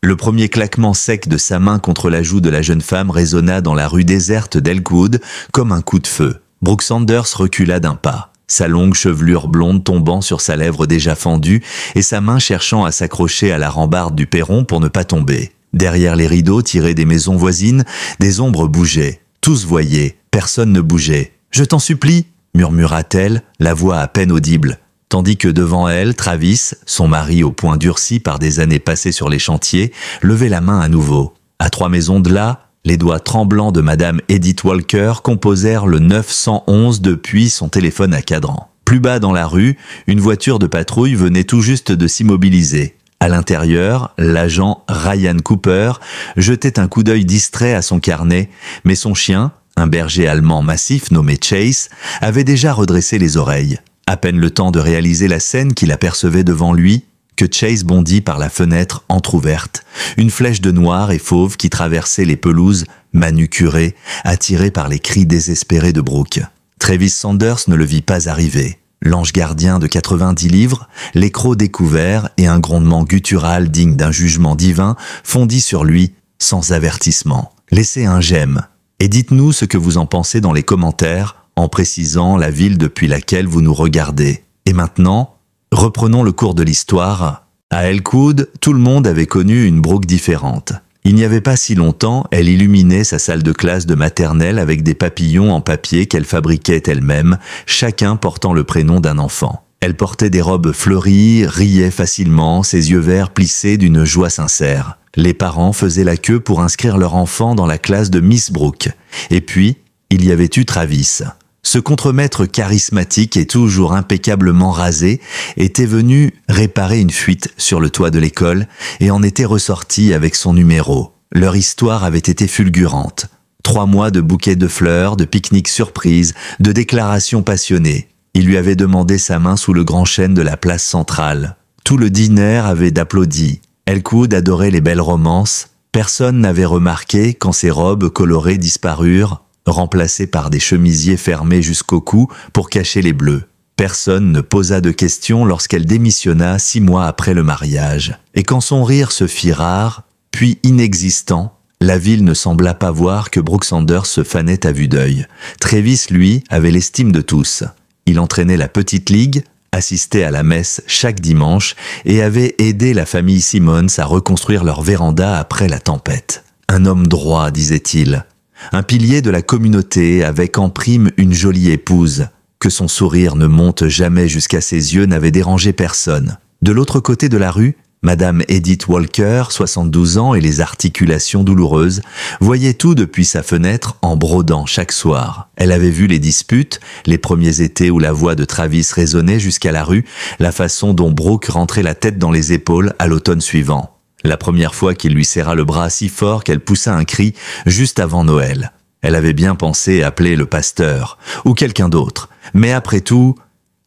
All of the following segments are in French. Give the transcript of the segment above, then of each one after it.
Le premier claquement sec de sa main contre la joue de la jeune femme résonna dans la rue déserte d'Elkwood comme un coup de feu. Brooke Sanders recula d'un pas, sa longue chevelure blonde tombant sur sa lèvre déjà fendue et sa main cherchant à s'accrocher à la rambarde du perron pour ne pas tomber. Derrière les rideaux tirés des maisons voisines, des ombres bougeaient. Tous voyaient, personne ne bougeait. « Je t'en supplie !» murmura-t-elle, la voix à peine audible. Tandis que devant elle, Travis, son mari au poing durci par des années passées sur les chantiers, levait la main à nouveau. À 3 maisons de là, les doigts tremblants de Madame Edith Walker composèrent le 911 depuis son téléphone à cadran. Plus bas dans la rue, une voiture de patrouille venait tout juste de s'immobiliser. À l'intérieur, l'agent Ryan Cooper jetait un coup d'œil distrait à son carnet, mais son chien, un berger allemand massif nommé Chase, avait déjà redressé les oreilles. À peine le temps de réaliser la scène qu'il apercevait devant lui, que Chase bondit par la fenêtre entr'ouverte, une flèche de noir et fauve qui traversait les pelouses manucurées, attirée par les cris désespérés de Brooke. Travis Sanders ne le vit pas arriver. L'ange gardien de 90 livres, les crocs découverts et un grondement guttural digne d'un jugement divin fondit sur lui sans avertissement. Laissez un j'aime et dites-nous ce que vous en pensez dans les commentaires en précisant la ville depuis laquelle vous nous regardez. Et maintenant, reprenons le cours de l'histoire. À Elkwood, tout le monde avait connu une Brooke différente. Il n'y avait pas si longtemps, elle illuminait sa salle de classe de maternelle avec des papillons en papier qu'elle fabriquait elle-même, chacun portant le prénom d'un enfant. Elle portait des robes fleuries, riait facilement, ses yeux verts plissés d'une joie sincère. Les parents faisaient la queue pour inscrire leur enfant dans la classe de Miss Brooke. Et puis, il y avait eu Travis. Ce contremaître charismatique et toujours impeccablement rasé était venu réparer une fuite sur le toit de l'école et en était ressorti avec son numéro. Leur histoire avait été fulgurante. 3 mois de bouquets de fleurs, de pique-niques surprises, de déclarations passionnées. Il lui avait demandé sa main sous le grand chêne de la place centrale. Tout le dîner avait d'applaudis. Elkwood adorait les belles romances. Personne n'avait remarqué quand ses robes colorées disparurent, remplacées par des chemisiers fermés jusqu'au cou pour cacher les bleus. Personne ne posa de questions lorsqu'elle démissionna 6 mois après le mariage. Et quand son rire se fit rare, puis inexistant, la ville ne sembla pas voir que Brooke Sanders se fanait à vue d'œil. Travis, lui, avait l'estime de tous. Il entraînait la petite ligue, assistait à la messe chaque dimanche et avait aidé la famille Simmons à reconstruire leur véranda après la tempête. Un homme droit, disait-il. Un pilier de la communauté avec en prime une jolie épouse. Que son sourire ne monte jamais jusqu'à ses yeux n'avait dérangé personne. De l'autre côté de la rue, Madame Edith Walker, 72 ans et les articulations douloureuses, voyait tout depuis sa fenêtre en brodant chaque soir. Elle avait vu les disputes, les premiers étés où la voix de Travis résonnait jusqu'à la rue, la façon dont Brooke rentrait la tête dans les épaules à l'automne suivant. La première fois qu'il lui serra le bras si fort qu'elle poussa un cri juste avant Noël. Elle avait bien pensé appeler le pasteur ou quelqu'un d'autre. Mais après tout,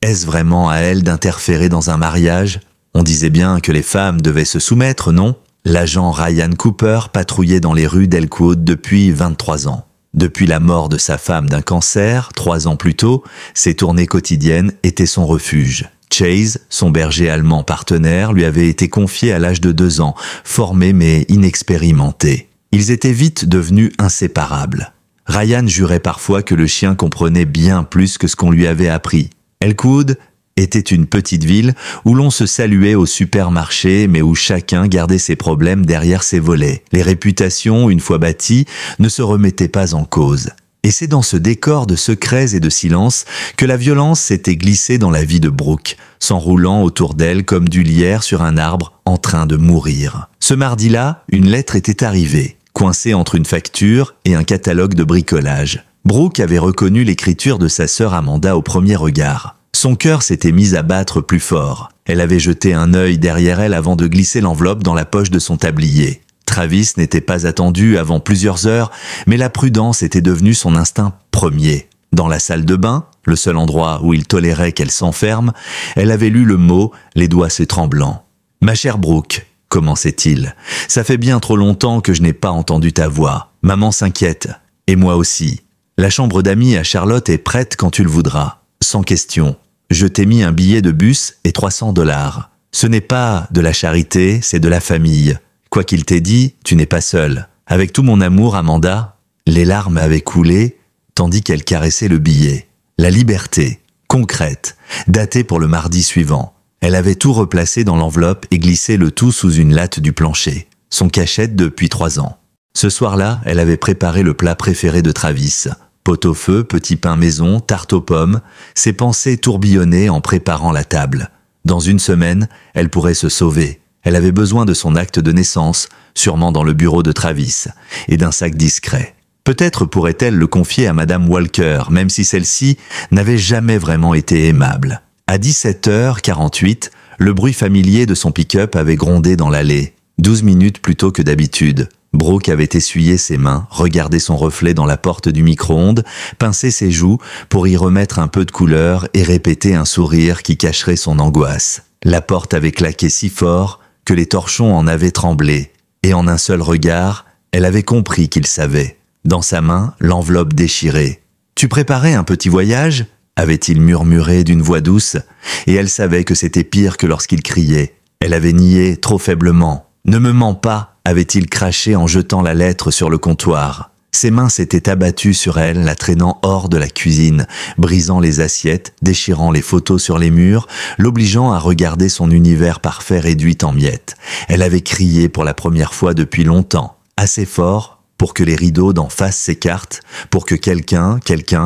est-ce vraiment à elle d'interférer dans un mariage ? On disait bien que les femmes devaient se soumettre, non ? L'agent Ryan Cooper patrouillait dans les rues d'Elkwood depuis 23 ans. Depuis la mort de sa femme d'un cancer, 3 ans plus tôt, ses tournées quotidiennes étaient son refuge. Chase, son berger allemand partenaire, lui avait été confié à l'âge de 2 ans, formé mais inexpérimenté. Ils étaient vite devenus inséparables. Ryan jurait parfois que le chien comprenait bien plus que ce qu'on lui avait appris. Elkwood était une petite ville où l'on se saluait au supermarché mais où chacun gardait ses problèmes derrière ses volets. Les réputations, une fois bâties, ne se remettaient pas en cause. Et c'est dans ce décor de secrets et de silence que la violence s'était glissée dans la vie de Brooke, s'enroulant autour d'elle comme du lierre sur un arbre en train de mourir. Ce mardi-là, une lettre était arrivée, coincée entre une facture et un catalogue de bricolage. Brooke avait reconnu l'écriture de sa sœur Amanda au premier regard. Son cœur s'était mis à battre plus fort. Elle avait jeté un œil derrière elle avant de glisser l'enveloppe dans la poche de son tablier. Travis n'était pas attendu avant plusieurs heures, mais la prudence était devenue son instinct premier. Dans la salle de bain, le seul endroit où il tolérait qu'elle s'enferme, elle avait lu le mot, les doigts tremblants. « Ma chère Brooke », commençait-il, « ça fait bien trop longtemps que je n'ai pas entendu ta voix. Maman s'inquiète, et moi aussi. La chambre d'amis à Charlotte est prête quand tu le voudras. Sans question. Je t'ai mis un billet de bus et $300. Ce n'est pas de la charité, c'est de la famille. Quoi qu'il t'ait dit, tu n'es pas seul. Avec tout mon amour, Amanda, les larmes avaient coulé, tandis qu'elle caressait le billet. La liberté, concrète, datée pour le mardi suivant. Elle avait tout replacé dans l'enveloppe et glissé le tout sous une latte du plancher. Son cachette depuis 3 ans. Ce soir-là, elle avait préparé le plat préféré de Travis. Pot-au-feu, petit pain maison, tarte aux pommes, ses pensées tourbillonnaient en préparant la table. Dans 1 semaine, elle pourrait se sauver. Elle avait besoin de son acte de naissance, sûrement dans le bureau de Travis, et d'un sac discret. Peut-être pourrait-elle le confier à Madame Walker, même si celle-ci n'avait jamais vraiment été aimable. À 17h48, le bruit familier de son pick-up avait grondé dans l'allée. 12 minutes plus tôt que d'habitude. Brooke avait essuyé ses mains, regardé son reflet dans la porte du micro-ondes, pincé ses joues pour y remettre un peu de couleur et répéter un sourire qui cacherait son angoisse. La porte avait claqué si fort que les torchons en avaient tremblé, et en un seul regard, elle avait compris qu'il savait. Dans sa main, l'enveloppe déchirée. « Tu préparais un petit voyage ?» avait-il murmuré d'une voix douce, et elle savait que c'était pire que lorsqu'il criait. Elle avait nié trop faiblement. « Ne me mens pas !» avait-il craché en jetant la lettre sur le comptoir. Ses mains s'étaient abattues sur elle, la traînant hors de la cuisine, brisant les assiettes, déchirant les photos sur les murs, l'obligeant à regarder son univers parfait réduit en miettes. Elle avait crié pour la première fois depuis longtemps, assez fort pour que les rideaux d'en face s'écartent, pour que quelqu'un,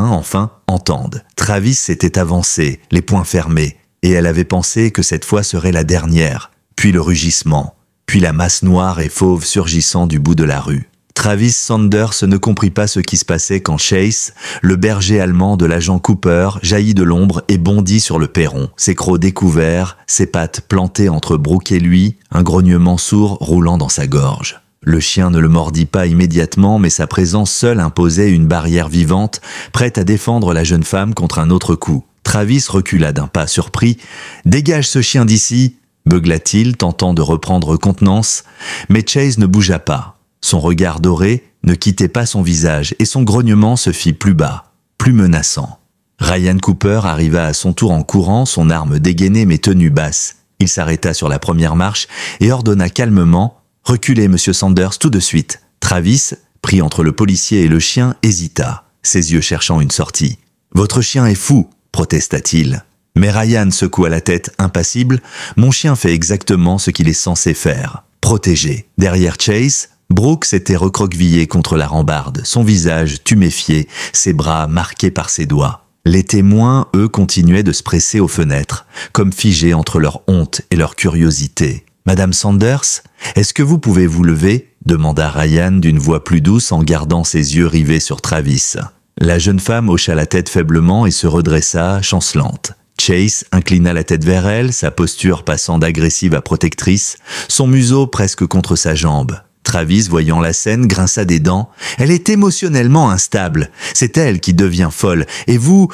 enfin, entende. Travis s'était avancé, les poings fermés, et elle avait pensé que cette fois serait la dernière, puis le rugissement, puis la masse noire et fauve surgissant du bout de la rue. Travis Sanders ne comprit pas ce qui se passait quand Chase, le berger allemand de l'agent Cooper, jaillit de l'ombre et bondit sur le perron, ses crocs découverts, ses pattes plantées entre Brooke et lui, un grognement sourd roulant dans sa gorge. Le chien ne le mordit pas immédiatement, mais sa présence seule imposait une barrière vivante, prête à défendre la jeune femme contre un autre coup. Travis recula d'un pas surpris. « Dégage ce chien d'ici !» beugla-t-il, tentant de reprendre contenance, mais Chase ne bougea pas. Son regard doré ne quittait pas son visage et son grognement se fit plus bas, plus menaçant. Ryan Cooper arriva à son tour en courant, son arme dégainée mais tenue basse. Il s'arrêta sur la première marche et ordonna calmement « Reculez, monsieur Sanders, tout de suite !» Travis, pris entre le policier et le chien, hésita, ses yeux cherchant une sortie. « Votre chien est fou !» protesta-t-il. Mais Ryan secoua la tête, impassible. « Mon chien fait exactement ce qu'il est censé faire. Protéger. » Derrière Chase, Brooke s'était recroquevillé contre la rambarde, son visage tuméfié, ses bras marqués par ses doigts. Les témoins, eux, continuaient de se presser aux fenêtres, comme figés entre leur honte et leur curiosité. « Madame Sanders, est-ce que vous pouvez vous lever ?» demanda Ryan d'une voix plus douce en gardant ses yeux rivés sur Travis. La jeune femme hocha la tête faiblement et se redressa, chancelante. Chase inclina la tête vers elle, sa posture passant d'agressive à protectrice, son museau presque contre sa jambe. Travis, voyant la scène, grinça des dents. « Elle est émotionnellement instable. C'est elle qui devient folle. Et vous... »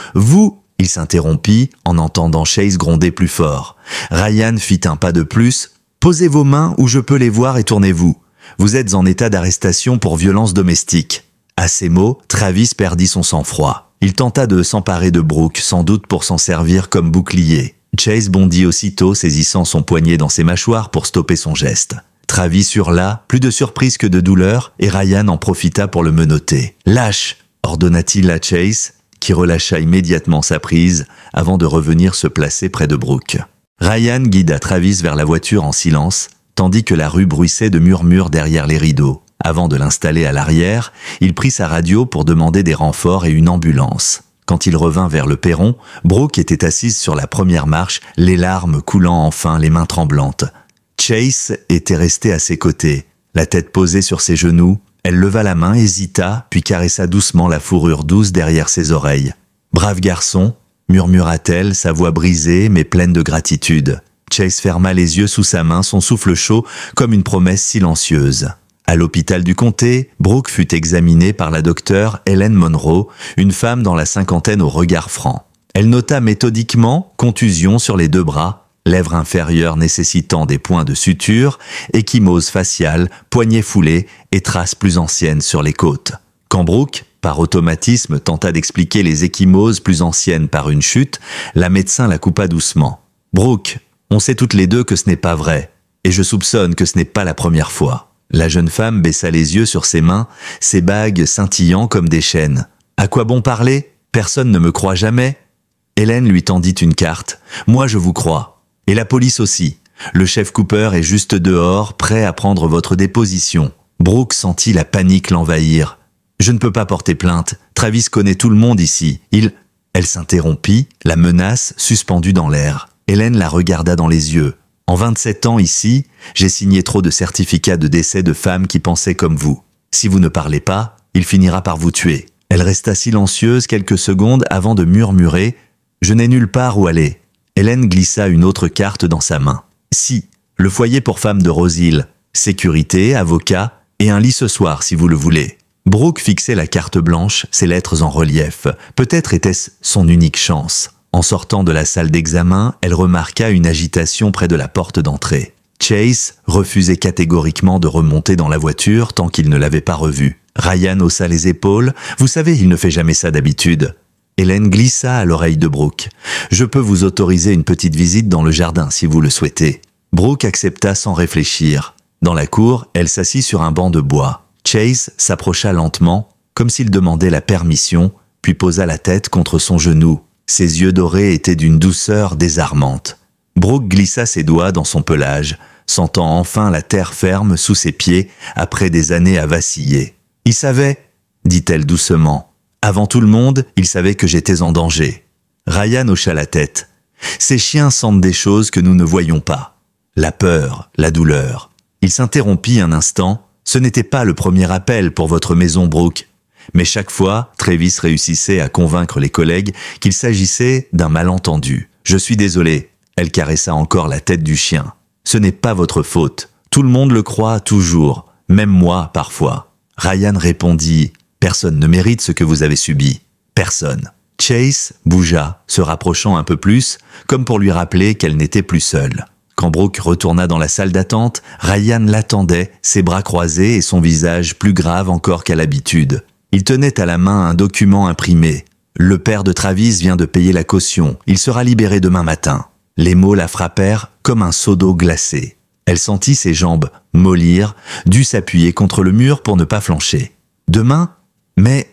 Il s'interrompit en entendant Chase gronder plus fort. Ryan fit un pas de plus. « Posez vos mains où je peux les voir et tournez-vous. Vous êtes en état d'arrestation pour violence domestique. » À ces mots, Travis perdit son sang-froid. Il tenta de s'emparer de Brooke, sans doute pour s'en servir comme bouclier. Chase bondit aussitôt, saisissant son poignet dans ses mâchoires pour stopper son geste. Travis hurla, plus de surprise que de douleur, et Ryan en profita pour le menotter. « Lâche !» ordonna-t-il à Chase, qui relâcha immédiatement sa prise avant de revenir se placer près de Brooke. Ryan guida Travis vers la voiture en silence, tandis que la rue bruissait de murmures derrière les rideaux. Avant de l'installer à l'arrière, il prit sa radio pour demander des renforts et une ambulance. Quand il revint vers le perron, Brooke était assise sur la première marche, les larmes coulant enfin, les mains tremblantes. Chase était resté à ses côtés, la tête posée sur ses genoux. Elle leva la main, hésita, puis caressa doucement la fourrure douce derrière ses oreilles. « Brave garçon !» murmura-t-elle, sa voix brisée mais pleine de gratitude. Chase ferma les yeux sous sa main, son souffle chaud comme une promesse silencieuse. À l'hôpital du comté, Brooke fut examinée par la docteure Helen Monroe, une femme dans la cinquantaine au regard franc. Elle nota méthodiquement contusion sur les 2 bras, lèvres inférieures nécessitant des points de suture, ecchymose faciale, poignets foulés et traces plus anciennes sur les côtes. Quand Brooke, par automatisme, tenta d'expliquer les ecchymoses plus anciennes par une chute, la médecin la coupa doucement. « Brooke, on sait toutes les deux que ce n'est pas vrai. et je soupçonne que ce n'est pas la première fois. La jeune femme baissa les yeux sur ses mains, ses bagues scintillant comme des chaînes. À quoi bon parler? Personne ne me croit jamais. Hélène lui tendit une carte. Moi je vous crois. Et la police aussi. Le chef Cooper est juste dehors, prêt à prendre votre déposition. Brooke sentit la panique l'envahir. Je ne peux pas porter plainte. Travis connaît tout le monde ici. Elle s'interrompit, la menace suspendue dans l'air. Hélène la regarda dans les yeux. En 27 ans ici, j'ai signé trop de certificats de décès de femmes qui pensaient comme vous. Si vous ne parlez pas, il finira par vous tuer. Elle resta silencieuse quelques secondes avant de murmurer « Je n'ai nulle part où aller ». Hélène glissa une autre carte dans sa main. Si, le foyer pour femmes de Rose-Hill, sécurité, avocat et un lit ce soir si vous le voulez. Brooke fixait la carte blanche, ses lettres en relief. Peut-être était-ce son unique chance. En sortant de la salle d'examen, elle remarqua une agitation près de la porte d'entrée. Chase refusait catégoriquement de remonter dans la voiture tant qu'il ne l'avait pas revu. Ryan haussa les épaules. « Vous savez, il ne fait jamais ça d'habitude. » Hélène glissa à l'oreille de Brooke. « Je peux vous autoriser une petite visite dans le jardin si vous le souhaitez. » Brooke accepta sans réfléchir. Dans la cour, elle s'assit sur un banc de bois. Chase s'approcha lentement, comme s'il demandait la permission, puis posa la tête contre son genou. Ses yeux dorés étaient d'une douceur désarmante. Brooke glissa ses doigts dans son pelage, sentant enfin la terre ferme sous ses pieds après des années à vaciller. « Il savait, » dit-elle doucement. « Avant tout le monde, il savait que j'étais en danger. » Ryan hocha la tête. « Ces chiens sentent des choses que nous ne voyons pas. La peur, la douleur. » Il s'interrompit un instant. « Ce n'était pas le premier appel pour votre maison, Brooke. » Mais chaque fois, Travis réussissait à convaincre les collègues qu'il s'agissait d'un malentendu. « Je suis désolé. » Elle caressa encore la tête du chien. « Ce n'est pas votre faute. Tout le monde le croit toujours, même moi parfois. » Ryan répondit « Personne ne mérite ce que vous avez subi. Personne. » Chase bougea, se rapprochant un peu plus, comme pour lui rappeler qu'elle n'était plus seule. Quand Brooke retourna dans la salle d'attente, Ryan l'attendait, ses bras croisés et son visage plus grave encore qu'à l'habitude. Il tenait à la main un document imprimé. « Le père de Travis vient de payer la caution. Il sera libéré demain matin. » Les mots la frappèrent comme un seau d'eau glacée. Elle sentit ses jambes mollir, dut s'appuyer contre le mur pour ne pas flancher. « Demain ? Mais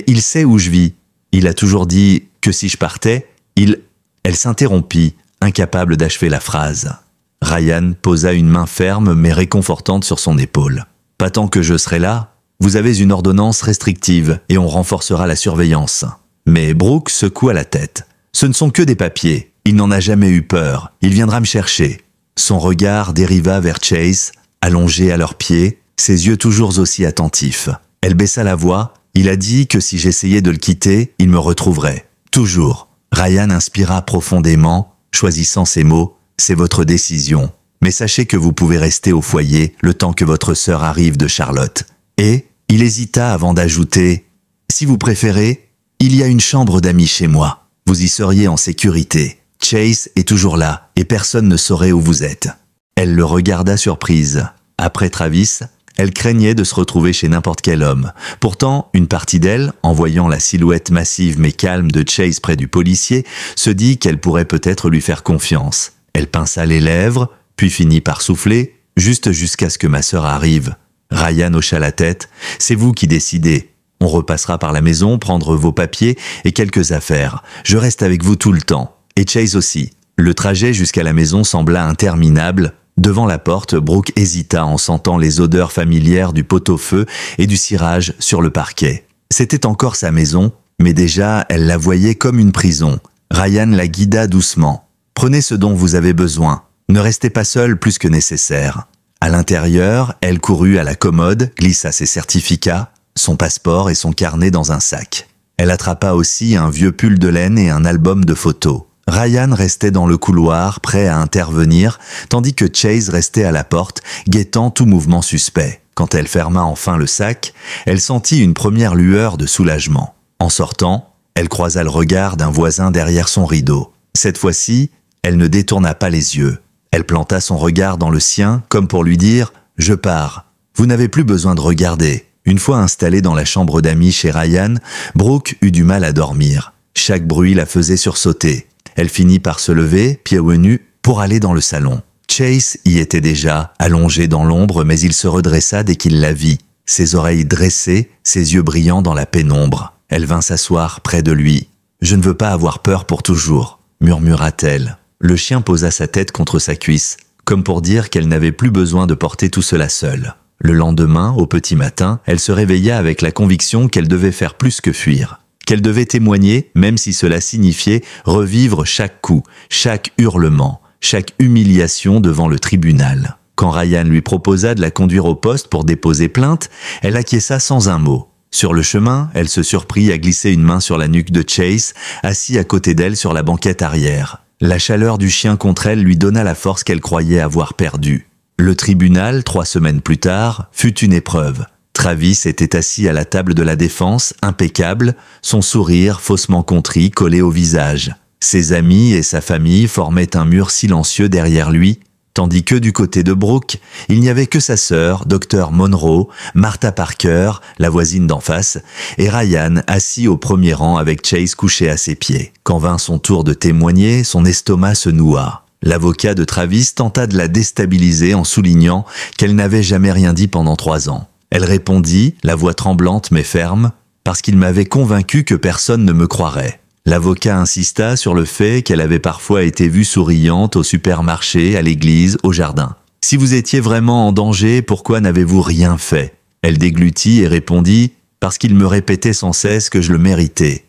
il sait où je vis. Il a toujours dit que si je partais, Elle s'interrompit, incapable d'achever la phrase. Ryan posa une main ferme mais réconfortante sur son épaule. « Pas tant que je serai là. Vous avez une ordonnance restrictive et on renforcera la surveillance. » Mais Brooke secoua la tête. « Ce ne sont que des papiers. Il n'en a jamais eu peur. Il viendra me chercher. » Son regard dériva vers Chase, allongé à leurs pieds, ses yeux toujours aussi attentifs. Elle baissa la voix. « Il a dit que si j'essayais de le quitter, il me retrouverait. Toujours. » Ryan inspira profondément, choisissant ses mots. « C'est votre décision. Mais sachez que vous pouvez rester au foyer le temps que votre sœur arrive de Charlotte. » Et il hésita avant d'ajouter « Si vous préférez, il y a une chambre d'amis chez moi. Vous y seriez en sécurité. Chase est toujours là et personne ne saurait où vous êtes. » Elle le regarda surprise. Après Travis, elle craignait de se retrouver chez n'importe quel homme. Pourtant, une partie d'elle, en voyant la silhouette massive mais calme de Chase près du policier, se dit qu'elle pourrait peut-être lui faire confiance. Elle pinça les lèvres, puis finit par souffler, juste jusqu'à ce que ma sœur arrive. Ryan hocha la tête. « C'est vous qui décidez. On repassera par la maison, prendre vos papiers et quelques affaires. Je reste avec vous tout le temps. Et Chase aussi. » Le trajet jusqu'à la maison sembla interminable. Devant la porte, Brooke hésita en sentant les odeurs familières du pot-au-feu et du cirage sur le parquet. C'était encore sa maison, mais déjà elle la voyait comme une prison. Ryan la guida doucement. « Prenez ce dont vous avez besoin. Ne restez pas seul plus que nécessaire. » À l'intérieur, elle courut à la commode, glissa ses certificats, son passeport et son carnet dans un sac. Elle attrapa aussi un vieux pull de laine et un album de photos. Ryan restait dans le couloir, prêt à intervenir, tandis que Chase restait à la porte, guettant tout mouvement suspect. Quand elle ferma enfin le sac, elle sentit une première lueur de soulagement. En sortant, elle croisa le regard d'un voisin derrière son rideau. Cette fois-ci, elle ne détourna pas les yeux. Elle planta son regard dans le sien, comme pour lui dire « Je pars. Vous n'avez plus besoin de regarder. » Une fois installée dans la chambre d'amis chez Ryan, Brooke eut du mal à dormir. Chaque bruit la faisait sursauter. Elle finit par se lever, pieds nus, pour aller dans le salon. Chase y était déjà, allongé dans l'ombre, mais il se redressa dès qu'il la vit, ses oreilles dressées, ses yeux brillants dans la pénombre. Elle vint s'asseoir près de lui. « Je ne veux pas avoir peur pour toujours », murmura-t-elle. Le chien posa sa tête contre sa cuisse, comme pour dire qu'elle n'avait plus besoin de porter tout cela seule. Le lendemain, au petit matin, elle se réveilla avec la conviction qu'elle devait faire plus que fuir, qu'elle devait témoigner, même si cela signifiait revivre chaque coup, chaque hurlement, chaque humiliation devant le tribunal. Quand Ryan lui proposa de la conduire au poste pour déposer plainte, elle acquiesça sans un mot. Sur le chemin, elle se surprit à glisser une main sur la nuque de Chase, assis à côté d'elle sur la banquette arrière. La chaleur du chien contre elle lui donna la force qu'elle croyait avoir perdue. Le tribunal, 3 semaines plus tard, fut une épreuve. Travis était assis à la table de la défense, impeccable, son sourire faussement contrit collé au visage. Ses amis et sa famille formaient un mur silencieux derrière lui, tandis que du côté de Brooke, il n'y avait que sa sœur, Dr Monroe, Martha Parker, la voisine d'en face, et Ryan assis au premier rang avec Chase couché à ses pieds. Quand vint son tour de témoigner, son estomac se noua. L'avocat de Travis tenta de la déstabiliser en soulignant qu'elle n'avait jamais rien dit pendant 3 ans. Elle répondit, la voix tremblante mais ferme, « Parce qu'il m'avait convaincu que personne ne me croirait ». L'avocat insista sur le fait qu'elle avait parfois été vue souriante au supermarché, à l'église, au jardin. « Si vous étiez vraiment en danger, pourquoi n'avez-vous rien fait ?» Elle déglutit et répondit « Parce qu'il me répétait sans cesse que je le méritais. »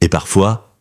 Et parfois,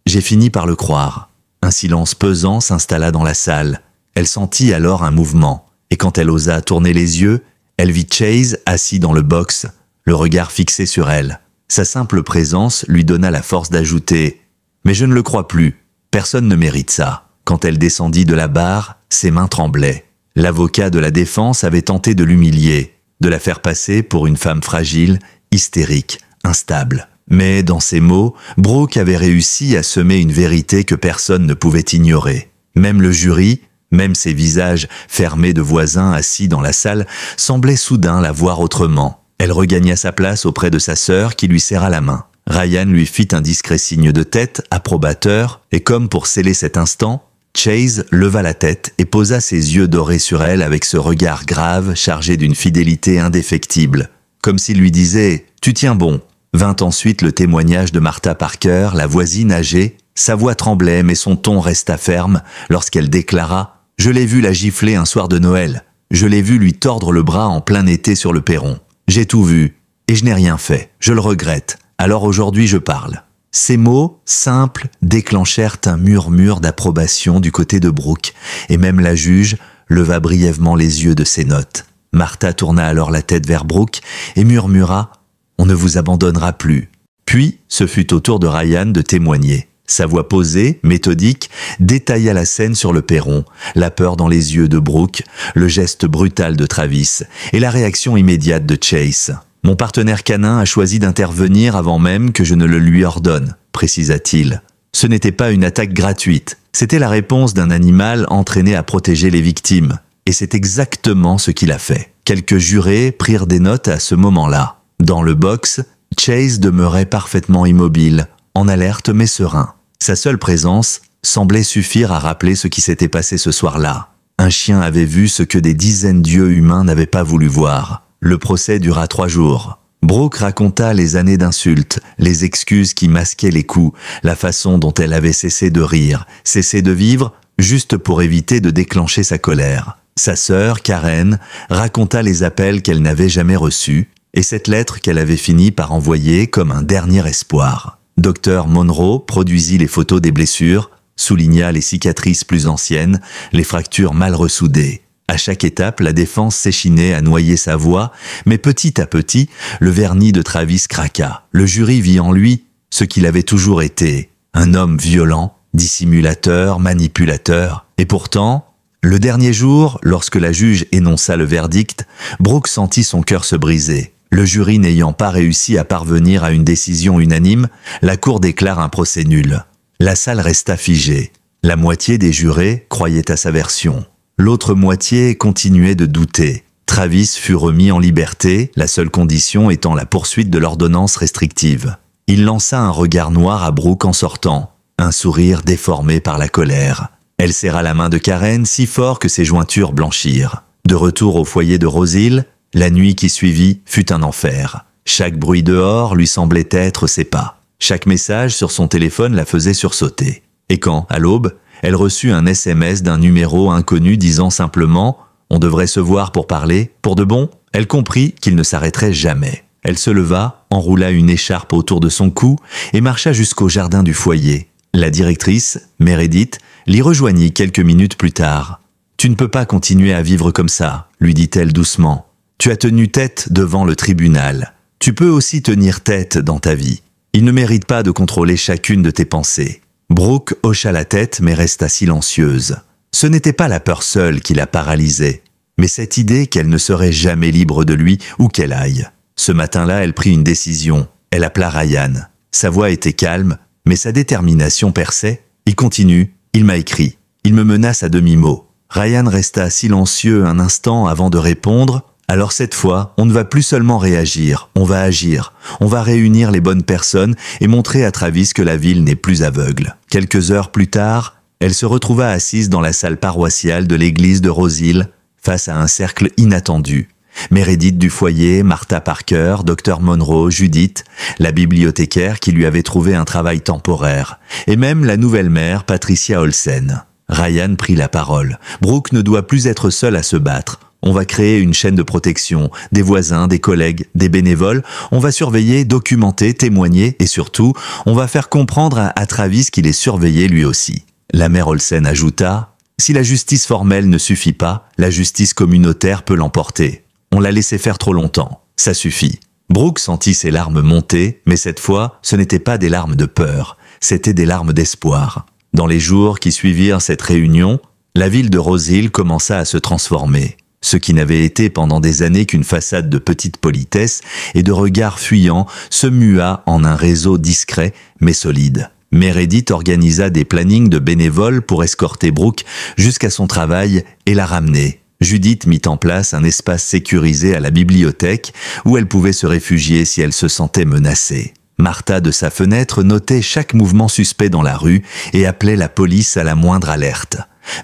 j'ai fini par le croire. Un silence pesant s'installa dans la salle. Elle sentit alors un mouvement, et quand elle osa tourner les yeux, elle vit Chase assis dans le box, le regard fixé sur elle. Sa simple présence lui donna la force d'ajouter « Mais je ne le crois plus, personne ne mérite ça ». Quand elle descendit de la barre, ses mains tremblaient. L'avocat de la défense avait tenté de l'humilier, de la faire passer pour une femme fragile, hystérique, instable. Mais dans ses mots, Brooke avait réussi à semer une vérité que personne ne pouvait ignorer. Même le jury, même ses visages fermés de voisins assis dans la salle, semblaient soudain la voir autrement. Elle regagna sa place auprès de sa sœur qui lui serra la main. Ryan lui fit un discret signe de tête, approbateur, et comme pour sceller cet instant, Chase leva la tête et posa ses yeux dorés sur elle avec ce regard grave chargé d'une fidélité indéfectible. Comme s'il lui disait « Tu tiens bon ». Vint ensuite le témoignage de Martha Parker, la voisine âgée. Sa voix tremblait mais son ton resta ferme lorsqu'elle déclara « Je l'ai vu la gifler un soir de Noël. Je l'ai vu lui tordre le bras en plein été sur le perron. J'ai tout vu, et je n'ai rien fait. Je le regrette. Alors aujourd'hui je parle. » Ces mots, simples, déclenchèrent un murmure d'approbation du côté de Brooke, et même la juge leva brièvement les yeux de ses notes. Martha tourna alors la tête vers Brooke et murmura « On ne vous abandonnera plus. » Puis, ce fut au tour de Ryan de témoigner. Sa voix posée, méthodique, détailla la scène sur le perron, la peur dans les yeux de Brooke, le geste brutal de Travis et la réaction immédiate de Chase. « Mon partenaire canin a choisi d'intervenir avant même que je ne le lui ordonne », précisa-t-il. Ce n'était pas une attaque gratuite, c'était la réponse d'un animal entraîné à protéger les victimes. Et c'est exactement ce qu'il a fait. Quelques jurés prirent des notes à ce moment-là. Dans le box, Chase demeurait parfaitement immobile, en alerte mais serein. Sa seule présence semblait suffire à rappeler ce qui s'était passé ce soir-là. Un chien avait vu ce que des dizaines d'yeux humains n'avaient pas voulu voir. Le procès dura 3 jours. Brooke raconta les années d'insultes, les excuses qui masquaient les coups, la façon dont elle avait cessé de rire, cessé de vivre, juste pour éviter de déclencher sa colère. Sa sœur, Karen, raconta les appels qu'elle n'avait jamais reçus, et cette lettre qu'elle avait fini par envoyer comme un dernier espoir. Dr Monroe produisit les photos des blessures, souligna les cicatrices plus anciennes, les fractures mal ressoudées. À chaque étape, la défense s'échinait à noyer sa voix, mais petit à petit, le vernis de Travis craqua. Le jury vit en lui ce qu'il avait toujours été, un homme violent, dissimulateur, manipulateur. Et pourtant, le dernier jour, lorsque la juge énonça le verdict, Brooke sentit son cœur se briser. Le jury n'ayant pas réussi à parvenir à une décision unanime, la cour déclare un procès nul. La salle resta figée. La moitié des jurés croyait à sa version. L'autre moitié continuait de douter. Travis fut remis en liberté, la seule condition étant la poursuite de l'ordonnance restrictive. Il lança un regard noir à Brooke en sortant, un sourire déformé par la colère. Elle serra la main de Karen si fort que ses jointures blanchirent. De retour au foyer de Rosil, la nuit qui suivit fut un enfer. Chaque bruit dehors lui semblait être ses pas. Chaque message sur son téléphone la faisait sursauter. Et quand, à l'aube, elle reçut un SMS d'un numéro inconnu disant simplement « On devrait se voir pour parler, pour de bon », elle comprit qu'il ne s'arrêterait jamais. Elle se leva, enroula une écharpe autour de son cou et marcha jusqu'au jardin du foyer. La directrice, Meredith, l'y rejoignit quelques minutes plus tard. « Tu ne peux pas continuer à vivre comme ça », lui dit-elle doucement. « Tu as tenu tête devant le tribunal. Tu peux aussi tenir tête dans ta vie. Il ne mérite pas de contrôler chacune de tes pensées. » Brooke hocha la tête mais resta silencieuse. Ce n'était pas la peur seule qui la paralysait, mais cette idée qu'elle ne serait jamais libre de lui où qu'elle aille. Ce matin-là, elle prit une décision. Elle appela Ryan. Sa voix était calme, mais sa détermination perçait. Il continue. Il m'a écrit. Il me menace à demi-mot. Ryan resta silencieux un instant avant de répondre. Alors cette fois, on ne va plus seulement réagir, on va agir. On va réunir les bonnes personnes et montrer à Travis que la ville n'est plus aveugle. Quelques heures plus tard, elle se retrouva assise dans la salle paroissiale de l'église de Rosil, face à un cercle inattendu. Meredith du foyer, Martha Parker, Dr Monroe, Judith, la bibliothécaire qui lui avait trouvé un travail temporaire, et même la nouvelle mère, Patricia Olsen. Ryan prit la parole. Brooke ne doit plus être seule à se battre. On va créer une chaîne de protection, des voisins, des collègues, des bénévoles. On va surveiller, documenter, témoigner et surtout, on va faire comprendre à Travis qu'il est surveillé lui aussi. La mère Olsen ajouta « Si la justice formelle ne suffit pas, la justice communautaire peut l'emporter. On l'a laissé faire trop longtemps. Ça suffit. » Brooke sentit ses larmes monter, mais cette fois, ce n'étaient pas des larmes de peur, c'étaient des larmes d'espoir. Dans les jours qui suivirent cette réunion, la ville de Rosil commença à se transformer. Ce qui n'avait été pendant des années qu'une façade de petite politesse et de regards fuyants se mua en un réseau discret mais solide. Meredith organisa des plannings de bénévoles pour escorter Brooke jusqu'à son travail et la ramener. Judith mit en place un espace sécurisé à la bibliothèque où elle pouvait se réfugier si elle se sentait menacée. Martha, de sa fenêtre, notait chaque mouvement suspect dans la rue et appelait la police à la moindre alerte.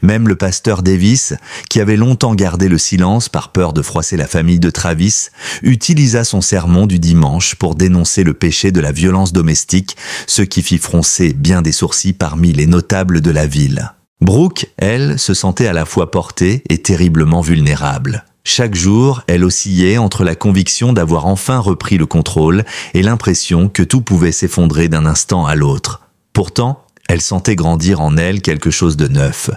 Même le pasteur Davis, qui avait longtemps gardé le silence par peur de froisser la famille de Travis, utilisa son sermon du dimanche pour dénoncer le péché de la violence domestique, ce qui fit froncer bien des sourcils parmi les notables de la ville. Brooke, elle, se sentait à la fois portée et terriblement vulnérable. Chaque jour, elle oscillait entre la conviction d'avoir enfin repris le contrôle et l'impression que tout pouvait s'effondrer d'un instant à l'autre. Pourtant, elle sentait grandir en elle quelque chose de neuf,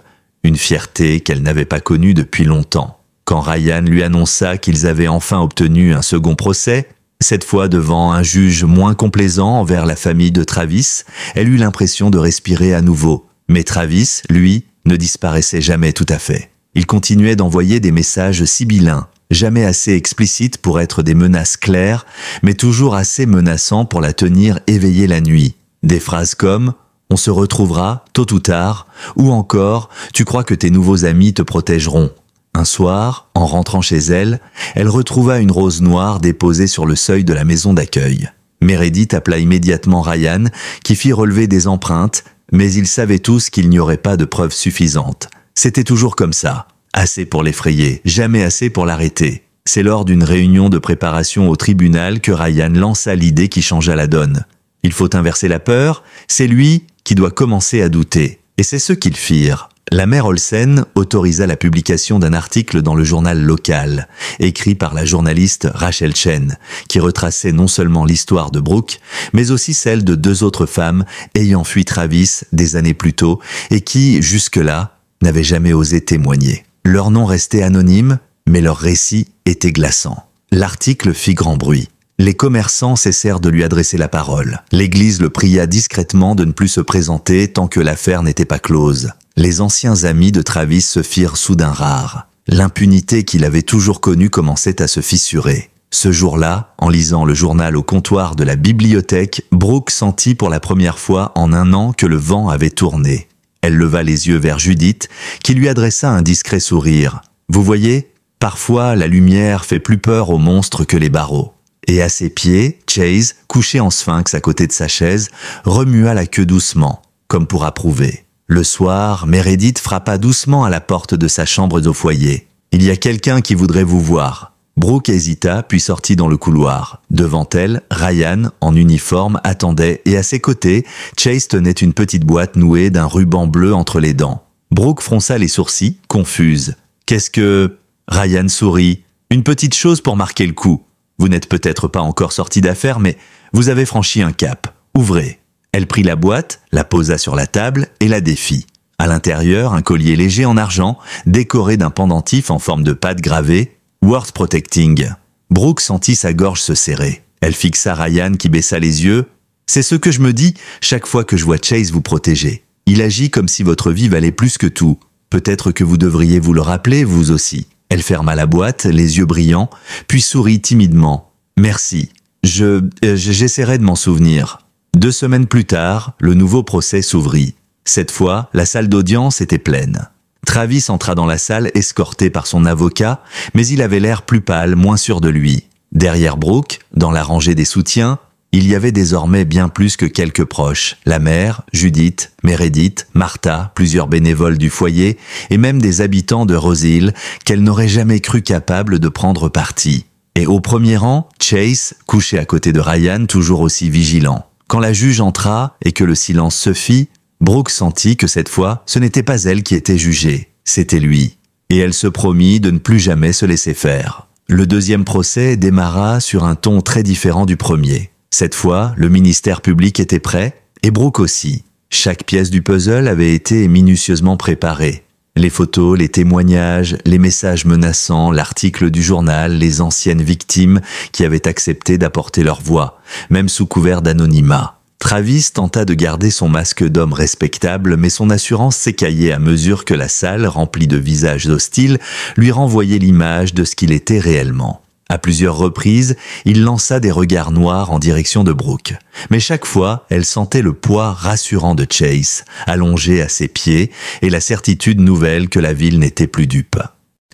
une fierté qu'elle n'avait pas connue depuis longtemps. Quand Ryan lui annonça qu'ils avaient enfin obtenu un second procès, cette fois devant un juge moins complaisant envers la famille de Travis, elle eut l'impression de respirer à nouveau. Mais Travis, lui, ne disparaissait jamais tout à fait. Il continuait d'envoyer des messages sibyllins, jamais assez explicites pour être des menaces claires, mais toujours assez menaçants pour la tenir éveillée la nuit. Des phrases comme « On se retrouvera, tôt ou tard » ou encore « Tu crois que tes nouveaux amis te protégeront ». Un soir, en rentrant chez elle, elle retrouva une rose noire déposée sur le seuil de la maison d'accueil. Meredith appela immédiatement Ryan, qui fit relever des empreintes, mais ils savaient tous qu'il n'y aurait pas de preuves suffisantes. C'était toujours comme ça. Assez pour l'effrayer, jamais assez pour l'arrêter. C'est lors d'une réunion de préparation au tribunal que Ryan lança l'idée qui changea la donne. Il faut inverser la peur, c'est lui qui doit commencer à douter. Et c'est ce qu'ils firent. La mère Olsen autorisa la publication d'un article dans le journal local, écrit par la journaliste Rachel Chen, qui retraçait non seulement l'histoire de Brooke, mais aussi celle de 2 autres femmes ayant fui Travis des années plus tôt et qui, jusque-là, n'avaient jamais osé témoigner. Leur nom restait anonyme, mais leur récit était glaçant. L'article fit grand bruit. Les commerçants cessèrent de lui adresser la parole. L'Église le pria discrètement de ne plus se présenter tant que l'affaire n'était pas close. Les anciens amis de Travis se firent soudain rares. L'impunité qu'il avait toujours connue commençait à se fissurer. Ce jour-là, en lisant le journal au comptoir de la bibliothèque, Brooke sentit pour la première fois en un an que le vent avait tourné. Elle leva les yeux vers Judith, qui lui adressa un discret sourire. « Vous voyez, parfois la lumière fait plus peur aux monstres que les barreaux. » Et à ses pieds, Chase, couché en sphinx à côté de sa chaise, remua la queue doucement, comme pour approuver. Le soir, Meredith frappa doucement à la porte de sa chambre au foyer. « Il y a quelqu'un qui voudrait vous voir. » Brooke hésita, puis sortit dans le couloir. Devant elle, Ryan, en uniforme, attendait et à ses côtés, Chase tenait une petite boîte nouée d'un ruban bleu entre les dents. Brooke fronça les sourcils, confuse. « Qu'est-ce que… » Ryan sourit. « Une petite chose pour marquer le coup. Vous n'êtes peut-être pas encore sorti d'affaires, mais vous avez franchi un cap. Ouvrez. » Elle prit la boîte, la posa sur la table et la défit. À l'intérieur, un collier léger en argent, décoré d'un pendentif en forme de patte gravée « Worth Protecting ». Brooke sentit sa gorge se serrer. Elle fixa Ryan qui baissa les yeux. « C'est ce que je me dis chaque fois que je vois Chase vous protéger. Il agit comme si votre vie valait plus que tout. Peut-être que vous devriez vous le rappeler, vous aussi. » Elle ferma la boîte, les yeux brillants, puis sourit timidement. « Merci. J'essaierai de m'en souvenir. » 2 semaines plus tard, le nouveau procès s'ouvrit. Cette fois, la salle d'audience était pleine. Travis entra dans la salle escorté par son avocat, mais il avait l'air plus pâle, moins sûr de lui. Derrière Brooke, dans la rangée des soutiens, il y avait désormais bien plus que quelques proches. La mère, Judith, Meredith, Martha, plusieurs bénévoles du foyer et même des habitants de Rose Hill qu'elle n'aurait jamais cru capable de prendre parti. Et au premier rang, Chase, couché à côté de Ryan, toujours aussi vigilant. Quand la juge entra et que le silence se fit, Brooke sentit que cette fois, ce n'était pas elle qui était jugée, c'était lui. Et elle se promit de ne plus jamais se laisser faire. Le deuxième procès démarra sur un ton très différent du premier. Cette fois, le ministère public était prêt, et Brooke aussi. Chaque pièce du puzzle avait été minutieusement préparée. Les photos, les témoignages, les messages menaçants, l'article du journal, les anciennes victimes qui avaient accepté d'apporter leur voix, même sous couvert d'anonymat. Travis tenta de garder son masque d'homme respectable, mais son assurance s'écaillait à mesure que la salle, remplie de visages hostiles, lui renvoyait l'image de ce qu'il était réellement. À plusieurs reprises, il lança des regards noirs en direction de Brooke. Mais chaque fois, elle sentait le poids rassurant de Chase, allongé à ses pieds, et la certitude nouvelle que la ville n'était plus dupe.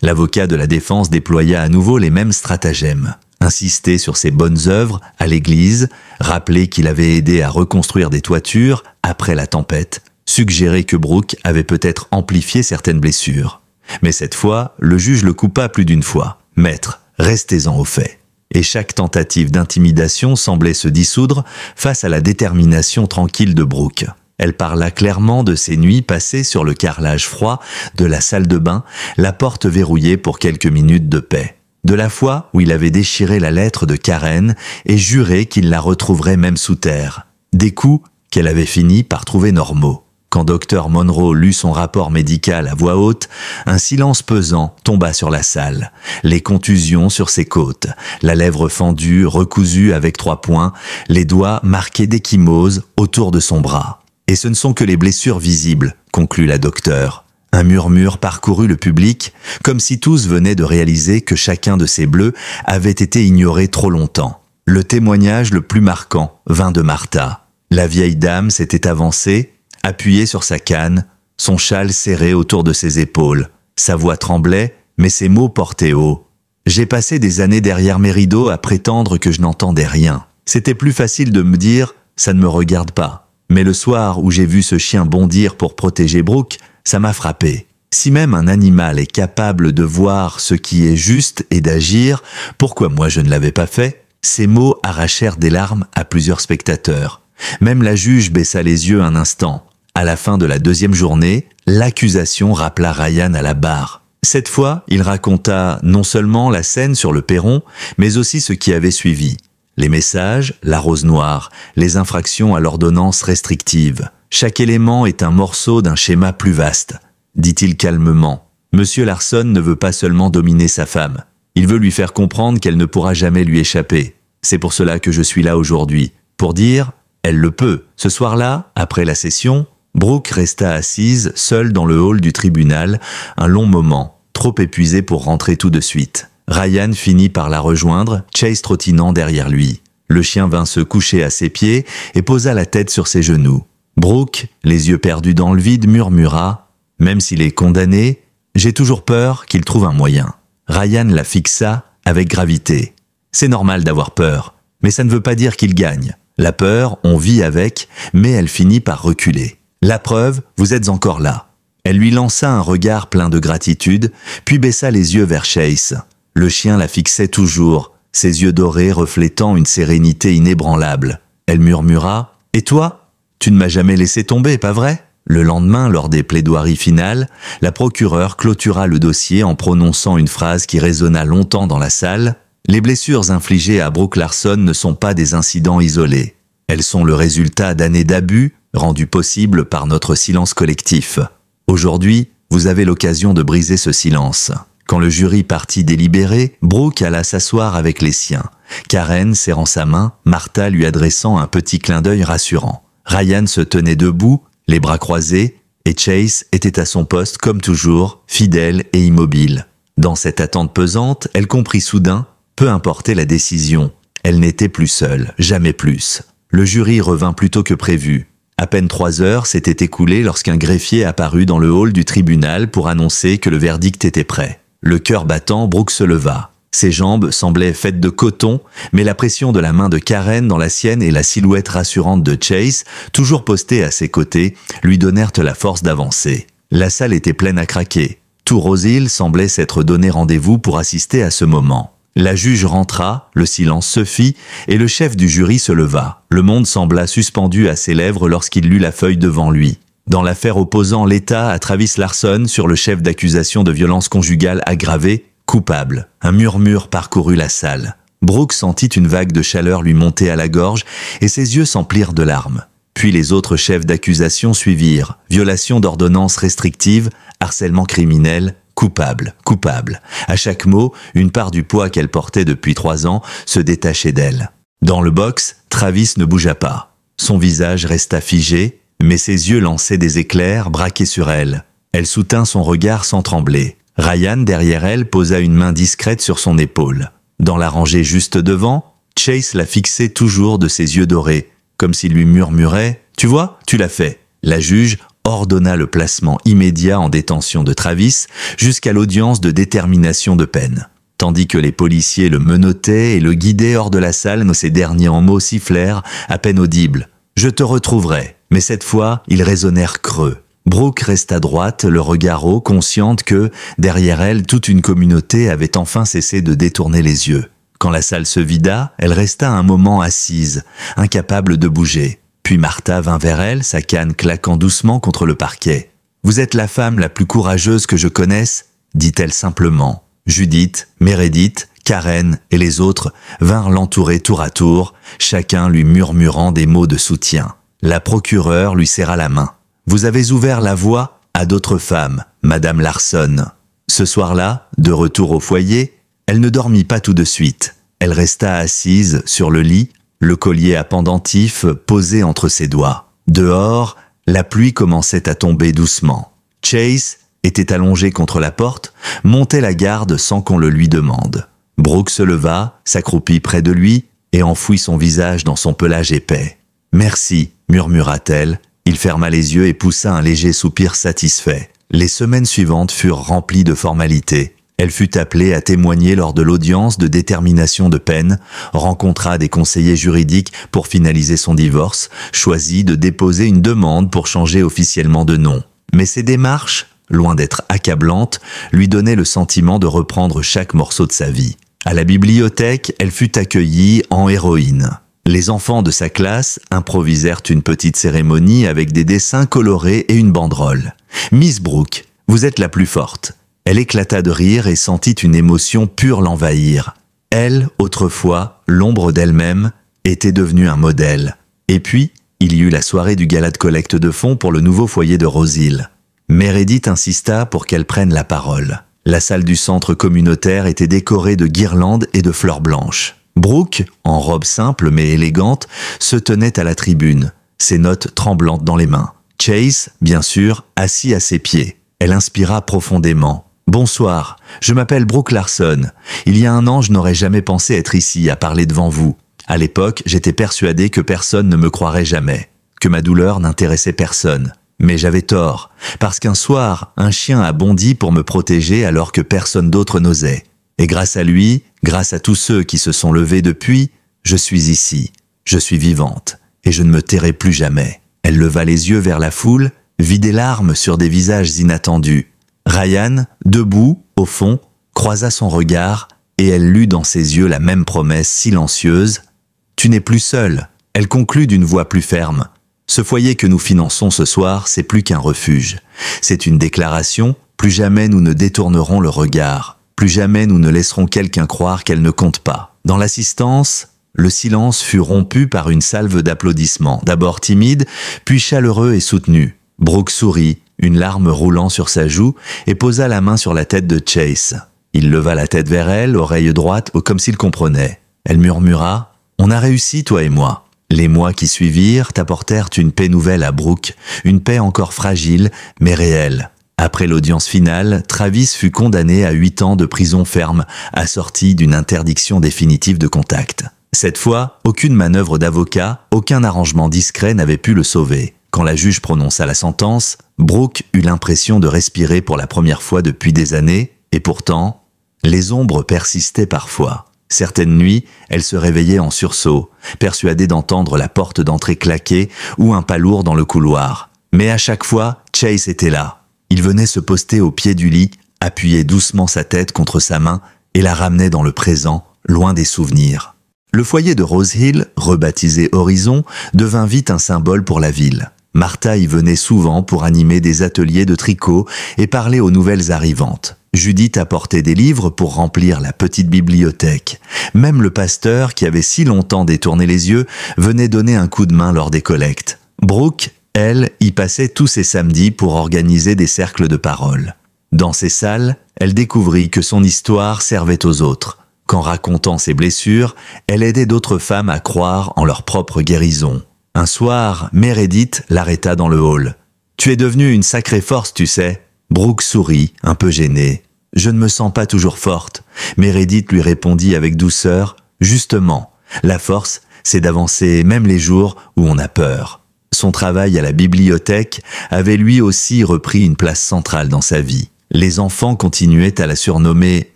L'avocat de la défense déploya à nouveau les mêmes stratagèmes. Insister sur ses bonnes œuvres à l'église, rappeler qu'il avait aidé à reconstruire des toitures après la tempête, suggérer que Brooke avait peut-être amplifié certaines blessures. Mais cette fois, le juge le coupa plus d'une fois. « Maître, restez-en au fait. » Et chaque tentative d'intimidation semblait se dissoudre face à la détermination tranquille de Brooke. Elle parla clairement de ses nuits passées sur le carrelage froid de la salle de bain, la porte verrouillée pour quelques minutes de paix. De la fois où il avait déchiré la lettre de Karen et juré qu'il la retrouverait même sous terre. Des coups qu'elle avait fini par trouver normaux. Quand Dr Monroe lut son rapport médical à voix haute, un silence pesant tomba sur la salle. Les contusions sur ses côtes, la lèvre fendue, recousue avec 3 points, les doigts marqués d'échymose autour de son bras. « Et ce ne sont que les blessures visibles », conclut la docteure. Un murmure parcourut le public, comme si tous venaient de réaliser que chacun de ces bleus avait été ignoré trop longtemps. Le témoignage le plus marquant vint de Martha. La vieille dame s'était avancée, appuyée sur sa canne, son châle serré autour de ses épaules. Sa voix tremblait, mais ses mots portaient haut. « J'ai passé des années derrière mes rideaux à prétendre que je n'entendais rien. C'était plus facile de me dire « ça ne me regarde pas ». Mais le soir où j'ai vu ce chien bondir pour protéger Brooke, ça m'a frappé. Si même un animal est capable de voir ce qui est juste et d'agir, pourquoi moi je ne l'avais pas fait ? Ces mots arrachèrent des larmes à plusieurs spectateurs. Même la juge baissa les yeux un instant. À la fin de la 2e journée, l'accusation rappela Ryan à la barre. Cette fois, il raconta non seulement la scène sur le perron, mais aussi ce qui avait suivi. Les messages, la rose noire, les infractions à l'ordonnance restrictive. Chaque élément est un morceau d'un schéma plus vaste, dit-il calmement. Monsieur Larson ne veut pas seulement dominer sa femme. Il veut lui faire comprendre qu'elle ne pourra jamais lui échapper. C'est pour cela que je suis là aujourd'hui. Pour dire, elle le peut. Ce soir-là, après la session, Brooke resta assise, seule dans le hall du tribunal, un long moment, trop épuisée pour rentrer tout de suite. Ryan finit par la rejoindre, Chase trottinant derrière lui. Le chien vint se coucher à ses pieds et posa la tête sur ses genoux. Brooke, les yeux perdus dans le vide, murmura « Même s'il est condamné, j'ai toujours peur qu'il trouve un moyen. » Ryan la fixa avec gravité. « C'est normal d'avoir peur, mais ça ne veut pas dire qu'il gagne. La peur, on vit avec, mais elle finit par reculer. La preuve, vous êtes encore là. Elle lui lança un regard plein de gratitude, puis baissa les yeux vers Chase. Le chien la fixait toujours, ses yeux dorés reflétant une sérénité inébranlable. Elle murmura « Et toi? Tu ne m'as jamais laissé tomber, pas vrai ?» Le lendemain, lors des plaidoiries finales, la procureure clôtura le dossier en prononçant une phrase qui résonna longtemps dans la salle. « Les blessures infligées à Brooke Larson ne sont pas des incidents isolés. Elles sont le résultat d'années d'abus, rendus possibles par notre silence collectif. Aujourd'hui, vous avez l'occasion de briser ce silence. » Quand le jury partit délibérer, Brooke alla s'asseoir avec les siens. Karen serrant sa main, Martha lui adressant un petit clin d'œil rassurant. Ryan se tenait debout, les bras croisés, et Chase était à son poste comme toujours, fidèle et immobile. Dans cette attente pesante, elle comprit soudain, peu importait la décision, elle n'était plus seule, jamais plus. Le jury revint plus tôt que prévu. À peine 3 heures s'étaient écoulées lorsqu'un greffier apparut dans le hall du tribunal pour annoncer que le verdict était prêt. Le cœur battant, Brooke se leva. Ses jambes semblaient faites de coton, mais la pression de la main de Karen dans la sienne et la silhouette rassurante de Chase, toujours posté à ses côtés, lui donnèrent la force d'avancer. La salle était pleine à craquer. Tout Rose Hill semblait s'être donné rendez-vous pour assister à ce moment. La juge rentra, le silence se fit, et le chef du jury se leva. Le monde sembla suspendu à ses lèvres lorsqu'il lut la feuille devant lui. Dans l'affaire opposant l'État à Travis Larson sur le chef d'accusation de violence conjugale aggravée, coupable. Un murmure parcourut la salle. Brooke sentit une vague de chaleur lui monter à la gorge et ses yeux s'emplirent de larmes. Puis les autres chefs d'accusation suivirent. Violation d'ordonnances restrictives, harcèlement criminel, coupable, coupable. À chaque mot, une part du poids qu'elle portait depuis 3 ans se détachait d'elle. Dans le box, Travis ne bougea pas. Son visage resta figé, mais ses yeux lançaient des éclairs braqués sur elle. Elle soutint son regard sans trembler. Ryan, derrière elle, posa une main discrète sur son épaule. Dans la rangée juste devant, Chase la fixait toujours de ses yeux dorés, comme s'il lui murmurait « Tu vois, tu l'as fait ». La juge ordonna le placement immédiat en détention de Travis jusqu'à l'audience de détermination de peine. Tandis que les policiers le menottaient et le guidaient hors de la salle, ces derniers en mots sifflèrent, à peine audibles. « Je te retrouverai ». Mais cette fois, ils résonnèrent creux. Brooke resta droite, le regard haut, consciente que, derrière elle, toute une communauté avait enfin cessé de détourner les yeux. Quand la salle se vida, elle resta un moment assise, incapable de bouger. Puis Martha vint vers elle, sa canne claquant doucement contre le parquet. « Vous êtes la femme la plus courageuse que je connaisse » dit-elle simplement. Judith, Meredith, Karen et les autres vinrent l'entourer tour à tour, chacun lui murmurant des mots de soutien. La procureure lui serra la main. « Vous avez ouvert la voie à d'autres femmes, Madame Larson. » Ce soir-là, de retour au foyer, elle ne dormit pas tout de suite. Elle resta assise sur le lit, le collier à pendentif posé entre ses doigts. Dehors, la pluie commençait à tomber doucement. Chase était allongé contre la porte, montait la garde sans qu'on le lui demande. Brooke se leva, s'accroupit près de lui et enfouit son visage dans son pelage épais. « Merci », murmura-t-elle. Il ferma les yeux et poussa un léger soupir satisfait. Les semaines suivantes furent remplies de formalités. Elle fut appelée à témoigner lors de l'audience de détermination de peine, rencontra des conseillers juridiques pour finaliser son divorce, choisit de déposer une demande pour changer officiellement de nom. Mais ces démarches, loin d'être accablantes, lui donnaient le sentiment de reprendre chaque morceau de sa vie. À la bibliothèque, elle fut accueillie en héroïne. Les enfants de sa classe improvisèrent une petite cérémonie avec des dessins colorés et une banderole. « Miss Brooke, vous êtes la plus forte ». Elle éclata de rire et sentit une émotion pure l'envahir. Elle, autrefois, l'ombre d'elle-même, était devenue un modèle. Et puis, il y eut la soirée du gala de collecte de fonds pour le nouveau foyer de Rose Hill. Meredith insista pour qu'elle prenne la parole. La salle du centre communautaire était décorée de guirlandes et de fleurs blanches. Brooke, en robe simple mais élégante, se tenait à la tribune, ses notes tremblantes dans les mains. Chase, bien sûr, assis à ses pieds. Elle inspira profondément. « Bonsoir, je m'appelle Brooke Larson. Il y a 1 an, je n'aurais jamais pensé être ici à parler devant vous. À l'époque, j'étais persuadé que personne ne me croirait jamais, que ma douleur n'intéressait personne. Mais j'avais tort, parce qu'un soir, un chien a bondi pour me protéger alors que personne d'autre n'osait. Et grâce à lui, grâce à tous ceux qui se sont levés depuis, je suis ici, je suis vivante, et je ne me tairai plus jamais. » Elle leva les yeux vers la foule, vit des larmes sur des visages inattendus. Ryan, debout, au fond, croisa son regard et elle lut dans ses yeux la même promesse silencieuse. « Tu n'es plus seul », elle conclut d'une voix plus ferme. « Ce foyer que nous finançons ce soir, c'est plus qu'un refuge. C'est une déclaration, plus jamais nous ne détournerons le regard. Plus jamais nous ne laisserons quelqu'un croire qu'elle ne compte pas. » Dans l'assistance, le silence fut rompu par une salve d'applaudissements, d'abord timide, puis chaleureux et soutenu. Brooke sourit, une larme roulant sur sa joue, et posa la main sur la tête de Chase. Il leva la tête vers elle, oreille droite, comme s'il comprenait. Elle murmura « On a réussi, toi et moi. » Les mois qui suivirent apportèrent une paix nouvelle à Brooke, une paix encore fragile, mais réelle. Après l'audience finale, Travis fut condamné à 8 ans de prison ferme, assortie d'une interdiction définitive de contact. Cette fois, aucune manœuvre d'avocat, aucun arrangement discret n'avait pu le sauver. Quand la juge prononça la sentence, Brooke eut l'impression de respirer pour la première fois depuis des années, et pourtant, les ombres persistaient parfois. Certaines nuits, elle se réveillait en sursaut, persuadée d'entendre la porte d'entrée claquer ou un pas lourd dans le couloir. Mais à chaque fois, Chase était là. Il venait se poster au pied du lit, appuyait doucement sa tête contre sa main et la ramenait dans le présent, loin des souvenirs. Le foyer de Rose Hill, rebaptisé Horizon, devint vite un symbole pour la ville. Martha y venait souvent pour animer des ateliers de tricot et parler aux nouvelles arrivantes. Judith apportait des livres pour remplir la petite bibliothèque. Même le pasteur, qui avait si longtemps détourné les yeux, venait donner un coup de main lors des collectes. Brooke, elle, y passait tous ses samedis pour organiser des cercles de parole. Dans ces salles, elle découvrit que son histoire servait aux autres. Qu'en racontant ses blessures, elle aidait d'autres femmes à croire en leur propre guérison. Un soir, Meredith l'arrêta dans le hall. « Tu es devenue une sacrée force, tu sais. » Brooke sourit, un peu gênée. « Je ne me sens pas toujours forte. » Meredith lui répondit avec douceur. « Justement, la force, c'est d'avancer même les jours où on a peur. » Son travail à la bibliothèque avait lui aussi repris une place centrale dans sa vie. Les enfants continuaient à la surnommer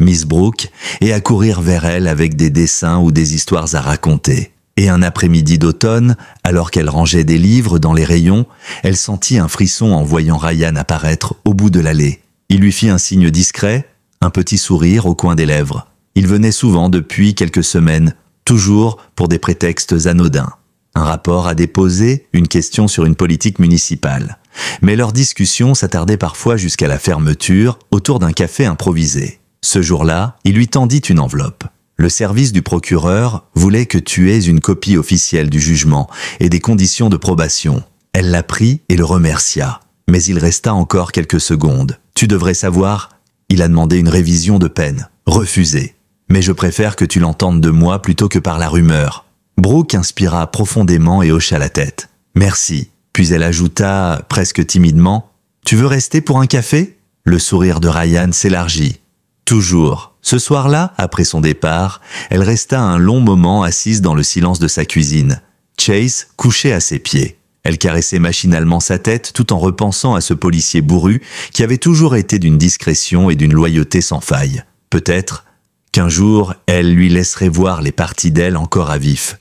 Miss Brooke et à courir vers elle avec des dessins ou des histoires à raconter. Et un après-midi d'automne, alors qu'elle rangeait des livres dans les rayons, elle sentit un frisson en voyant Ryan apparaître au bout de l'allée. Il lui fit un signe discret, un petit sourire au coin des lèvres. Il venait souvent depuis quelques semaines, toujours pour des prétextes anodins. Un rapport à déposer, une question sur une politique municipale. Mais leur discussion s'attardait parfois jusqu'à la fermeture, autour d'un café improvisé. Ce jour-là, il lui tendit une enveloppe. Le service du procureur voulait que tu aies une copie officielle du jugement et des conditions de probation. Elle la prit et le remercia. Mais il resta encore quelques secondes. Tu devrais savoir, il a demandé une révision de peine. Refusé. Mais je préfère que tu l'entendes de moi plutôt que par la rumeur. Brooke inspira profondément et hocha la tête. Merci. Puis elle ajouta, presque timidement, « Tu veux rester pour un café ?» Le sourire de Ryan s'élargit. Toujours. Ce soir-là, après son départ, elle resta un long moment assise dans le silence de sa cuisine. Chase couchait à ses pieds. Elle caressait machinalement sa tête tout en repensant à ce policier bourru qui avait toujours été d'une discrétion et d'une loyauté sans faille. Peut-être qu'un jour, elle lui laisserait voir les parties d'elle encore à vif.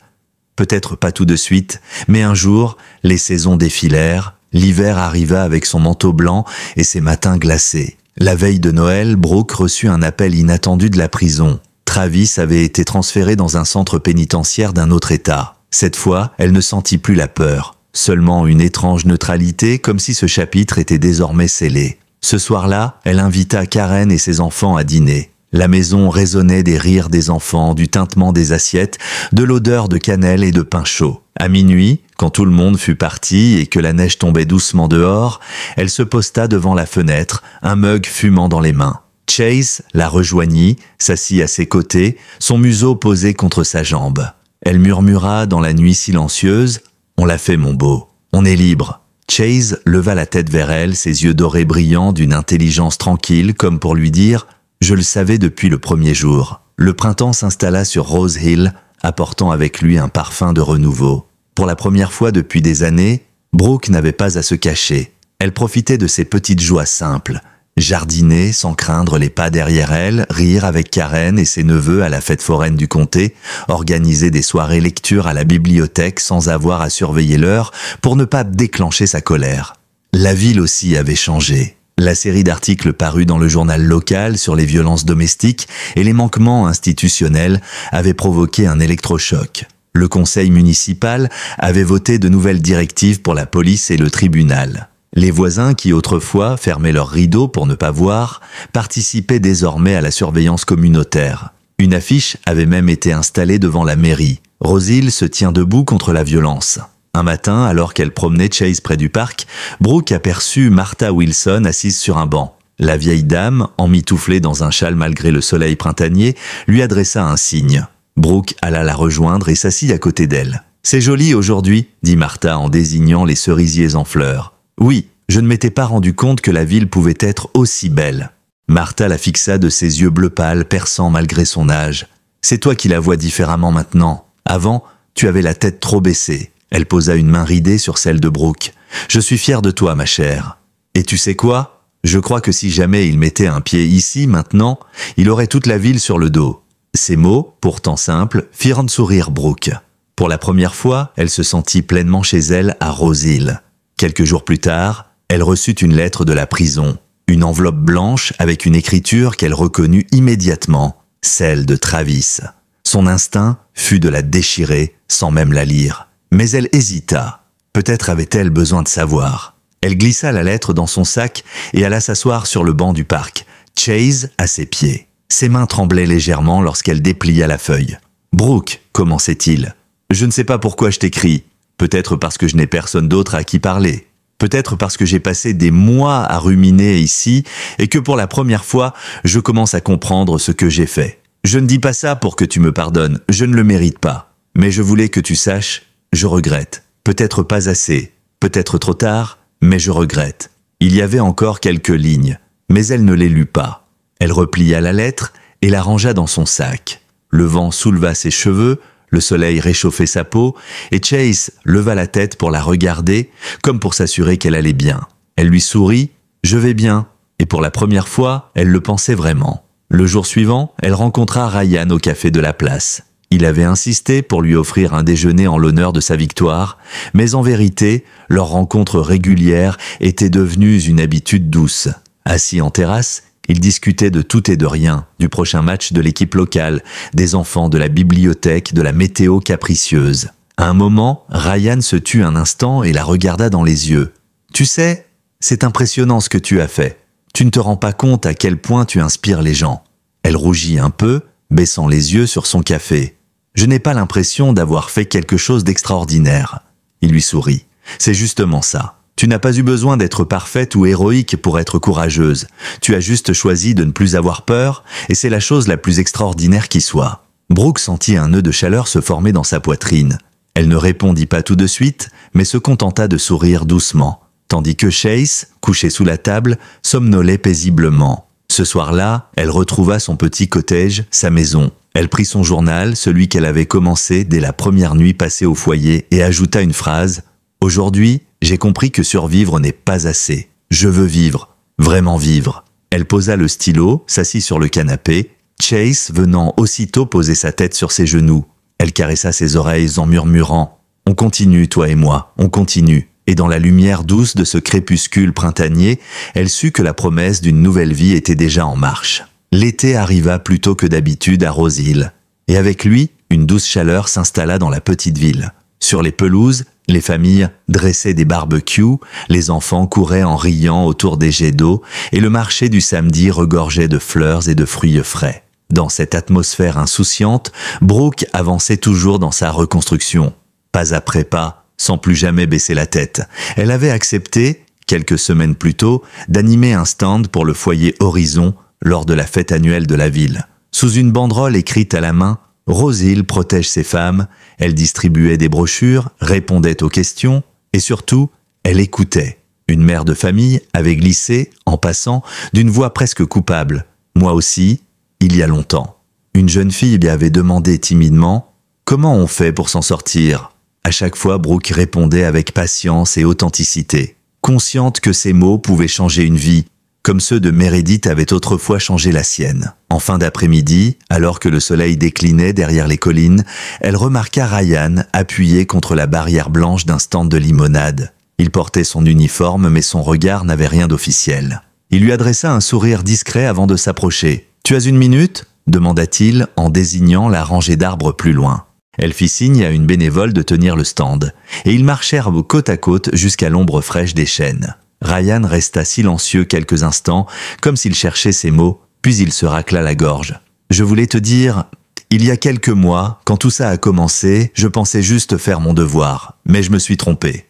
Peut-être pas tout de suite, mais un jour, les saisons défilèrent, l'hiver arriva avec son manteau blanc et ses matins glacés. La veille de Noël, Brooke reçut un appel inattendu de la prison. Travis avait été transféré dans un centre pénitentiaire d'un autre État. Cette fois, elle ne sentit plus la peur, seulement une étrange neutralité, comme si ce chapitre était désormais scellé. Ce soir-là, elle invita Karen et ses enfants à dîner. La maison résonnait des rires des enfants, du tintement des assiettes, de l'odeur de cannelle et de pain chaud. À minuit, quand tout le monde fut parti et que la neige tombait doucement dehors, elle se posta devant la fenêtre, un mug fumant dans les mains. Chase la rejoignit, s'assit à ses côtés, son museau posé contre sa jambe. Elle murmura dans la nuit silencieuse « On l'a fait, mon beau. On est libre. » Chase leva la tête vers elle, ses yeux dorés brillants d'une intelligence tranquille, comme pour lui dire « Je le savais depuis le premier jour. » Le printemps s'installa sur Rose Hill, apportant avec lui un parfum de renouveau. Pour la première fois depuis des années, Brooke n'avait pas à se cacher. Elle profitait de ces petites joies simples. Jardiner sans craindre les pas derrière elle, rire avec Karen et ses neveux à la fête foraine du comté, organiser des soirées lecture à la bibliothèque sans avoir à surveiller l'heure pour ne pas déclencher sa colère. La ville aussi avait changé. La série d'articles parus dans le journal local sur les violences domestiques et les manquements institutionnels avait provoqué un électrochoc. Le conseil municipal avait voté de nouvelles directives pour la police et le tribunal. Les voisins qui autrefois fermaient leurs rideaux pour ne pas voir, participaient désormais à la surveillance communautaire. Une affiche avait même été installée devant la mairie. Rose-Hill se tient debout contre la violence. Un matin, alors qu'elle promenait Chase près du parc, Brooke aperçut Martha Wilson assise sur un banc. La vieille dame, emmitouflée dans un châle malgré le soleil printanier, lui adressa un signe. Brooke alla la rejoindre et s'assit à côté d'elle. « C'est joli aujourd'hui » dit Martha en désignant les cerisiers en fleurs. « Oui, je ne m'étais pas rendu compte que la ville pouvait être aussi belle. » Martha la fixa de ses yeux bleu pâle, perçant malgré son âge. « C'est toi qui la vois différemment maintenant. Avant, tu avais la tête trop baissée. » Elle posa une main ridée sur celle de Brooke. « Je suis fière de toi, ma chère. Et tu sais quoi? Je crois que si jamais il mettait un pied ici, maintenant, il aurait toute la ville sur le dos. » Ces mots, pourtant simples, firent sourire Brooke. Pour la première fois, elle se sentit pleinement chez elle à Rose-Hill. Quelques jours plus tard, elle reçut une lettre de la prison. Une enveloppe blanche avec une écriture qu'elle reconnut immédiatement, celle de Travis. Son instinct fut de la déchirer sans même la lire. Mais elle hésita. Peut-être avait-elle besoin de savoir. Elle glissa la lettre dans son sac et alla s'asseoir sur le banc du parc, Chase à ses pieds. Ses mains tremblaient légèrement lorsqu'elle déplia la feuille. « Brooke, commençait-il, je ne sais pas pourquoi je t'écris. Peut-être parce que je n'ai personne d'autre à qui parler. Peut-être parce que j'ai passé des mois à ruminer ici et que pour la première fois, je commence à comprendre ce que j'ai fait. Je ne dis pas ça pour que tu me pardonnes, je ne le mérite pas. Mais je voulais que tu saches, je regrette. Peut-être pas assez, peut-être trop tard, mais je regrette. » Il y avait encore quelques lignes, mais elle ne les lut pas. Elle replia la lettre et la rangea dans son sac. Le vent souleva ses cheveux, le soleil réchauffait sa peau, et Chase leva la tête pour la regarder, comme pour s'assurer qu'elle allait bien. Elle lui sourit, « Je vais bien », et pour la première fois, elle le pensait vraiment. Le jour suivant, elle rencontra Ryan au café de la place. Il avait insisté pour lui offrir un déjeuner en l'honneur de sa victoire, mais en vérité, leur rencontre régulière était devenue une habitude douce. Assis en terrasse, ils discutaient de tout et de rien, du prochain match de l'équipe locale, des enfants, de la bibliothèque, de la météo capricieuse. À un moment, Ryan se tut un instant et la regarda dans les yeux. « Tu sais, c'est impressionnant ce que tu as fait. Tu ne te rends pas compte à quel point tu inspires les gens. » Elle rougit un peu, baissant les yeux sur son café. « Je n'ai pas l'impression d'avoir fait quelque chose d'extraordinaire. » Il lui sourit. « C'est justement ça. Tu n'as pas eu besoin d'être parfaite ou héroïque pour être courageuse. Tu as juste choisi de ne plus avoir peur, et c'est la chose la plus extraordinaire qui soit. » Brooke sentit un nœud de chaleur se former dans sa poitrine. Elle ne répondit pas tout de suite, mais se contenta de sourire doucement, tandis que Chase, couché sous la table, somnolait paisiblement. Ce soir-là, elle retrouva son petit cottage, sa maison. Elle prit son journal, celui qu'elle avait commencé dès la première nuit passée au foyer, et ajouta une phrase. « Aujourd'hui, j'ai compris que survivre n'est pas assez. Je veux vivre, vraiment vivre. » Elle posa le stylo, s'assit sur le canapé, Chase venant aussitôt poser sa tête sur ses genoux. Elle caressa ses oreilles en murmurant « On continue, toi et moi, on continue. » Et dans la lumière douce de ce crépuscule printanier, elle sut que la promesse d'une nouvelle vie était déjà en marche. L'été arriva plus tôt que d'habitude à Rose-Hill, et avec lui, une douce chaleur s'installa dans la petite ville. Sur les pelouses, les familles dressaient des barbecues, les enfants couraient en riant autour des jets d'eau, et le marché du samedi regorgeait de fleurs et de fruits frais. Dans cette atmosphère insouciante, Brooke avançait toujours dans sa reconstruction. Pas après pas, sans plus jamais baisser la tête. Elle avait accepté, quelques semaines plus tôt, d'animer un stand pour le foyer Horizon lors de la fête annuelle de la ville. Sous une banderole écrite à la main, Rose-Hill protège ses femmes, elle distribuait des brochures, répondait aux questions, et surtout, elle écoutait. Une mère de famille avait glissé, en passant, d'une voix presque coupable. Moi aussi, il y a longtemps. Une jeune fille lui avait demandé timidement « Comment on fait pour s'en sortir ?» À chaque fois, Brooke répondait avec patience et authenticité, consciente que ces mots pouvaient changer une vie, comme ceux de Meredith avaient autrefois changé la sienne. En fin d'après-midi, alors que le soleil déclinait derrière les collines, elle remarqua Ryan appuyé contre la barrière blanche d'un stand de limonade. Il portait son uniforme, mais son regard n'avait rien d'officiel. Il lui adressa un sourire discret avant de s'approcher. « Tu as une minute ?» demanda-t-il en désignant la rangée d'arbres plus loin. Elle fit signe à une bénévole de tenir le stand, et ils marchèrent côte à côte jusqu'à l'ombre fraîche des chênes. Ryan resta silencieux quelques instants, comme s'il cherchait ses mots, puis il se racla la gorge. « Je voulais te dire, il y a quelques mois, quand tout ça a commencé, je pensais juste faire mon devoir, mais je me suis trompé.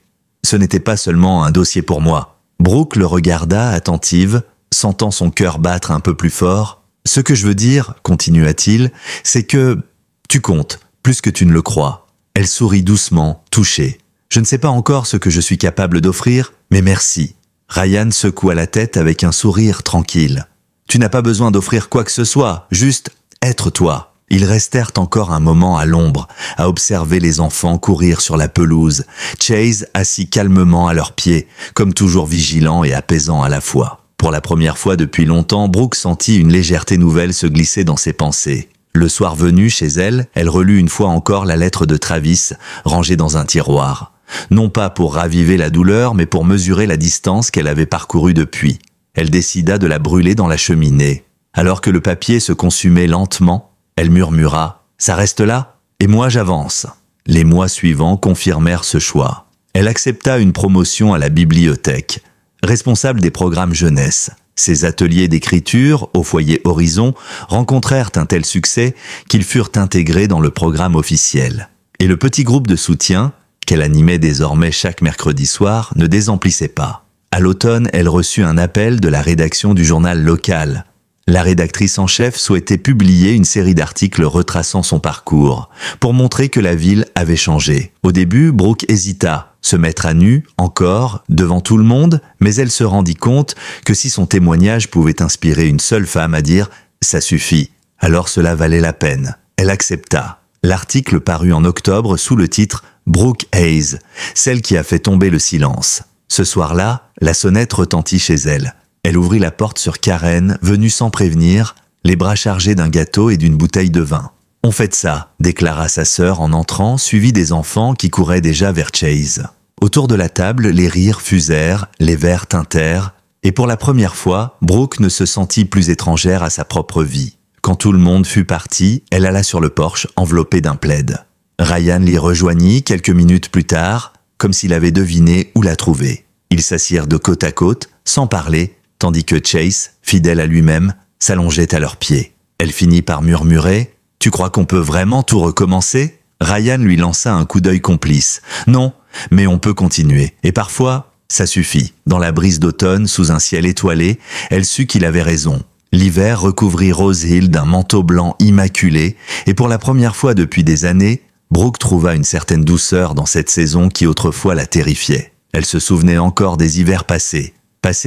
Ce n'était pas seulement un dossier pour moi. » Brooke le regarda attentive, sentant son cœur battre un peu plus fort. « Ce que je veux dire, continua-t-il, c'est que tu comptes, plus que tu ne le crois. » Elle sourit doucement, touchée. « Je ne sais pas encore ce que je suis capable d'offrir, mais merci. » Ryan secoua la tête avec un sourire tranquille. « Tu n'as pas besoin d'offrir quoi que ce soit, juste être toi. » Ils restèrent encore un moment à l'ombre, à observer les enfants courir sur la pelouse, Chase assis calmement à leurs pieds, comme toujours vigilant et apaisant à la fois. Pour la première fois depuis longtemps, Brooke sentit une légèreté nouvelle se glisser dans ses pensées. Le soir venu, chez elle, elle relut une fois encore la lettre de Travis, rangée dans un tiroir. Non pas pour raviver la douleur, mais pour mesurer la distance qu'elle avait parcourue depuis. Elle décida de la brûler dans la cheminée. Alors que le papier se consumait lentement, elle murmura « Ça reste là, et moi j'avance ». Les mois suivants confirmèrent ce choix. Elle accepta une promotion à la bibliothèque, responsable des programmes jeunesse. Ses ateliers d'écriture, au foyer Horizon, rencontrèrent un tel succès qu'ils furent intégrés dans le programme officiel. Et le petit groupe de soutien, qu'elle animait désormais chaque mercredi soir, ne désemplissait pas. À l'automne, elle reçut un appel de la rédaction du journal local. La rédactrice en chef souhaitait publier une série d'articles retraçant son parcours, pour montrer que la ville avait changé. Au début, Brooke hésita, se mettre à nu, encore, devant tout le monde, mais elle se rendit compte que si son témoignage pouvait inspirer une seule femme à dire « ça suffit », alors cela valait la peine. Elle accepta. L'article parut en octobre sous le titre « Brooke Hayes, celle qui a fait tomber le silence ». Ce soir-là, la sonnette retentit chez elle. Elle ouvrit la porte sur Karen, venue sans prévenir, les bras chargés d'un gâteau et d'une bouteille de vin. « On fait ça », déclara sa sœur en entrant, suivie des enfants qui couraient déjà vers Chase. Autour de la table, les rires fusèrent, les verres tintèrent, et pour la première fois, Brooke ne se sentit plus étrangère à sa propre vie. Quand tout le monde fut parti, elle alla sur le porche enveloppée d'un plaid. Ryan l'y rejoignit quelques minutes plus tard, comme s'il avait deviné où la trouver. Ils s'assirent de côte à côte, sans parler, tandis que Chase, fidèle à lui-même, s'allongeait à leurs pieds. Elle finit par murmurer « Tu crois qu'on peut vraiment tout recommencer ?» Ryan lui lança un coup d'œil complice. « Non, mais on peut continuer. Et parfois, ça suffit. » Dans la brise d'automne, sous un ciel étoilé, elle sut qu'il avait raison. L'hiver recouvrit Rose Hill d'un manteau blanc immaculé, et pour la première fois depuis des années, Brooke trouva une certaine douceur dans cette saison qui autrefois la terrifiait. Elle se souvenait encore des hivers passés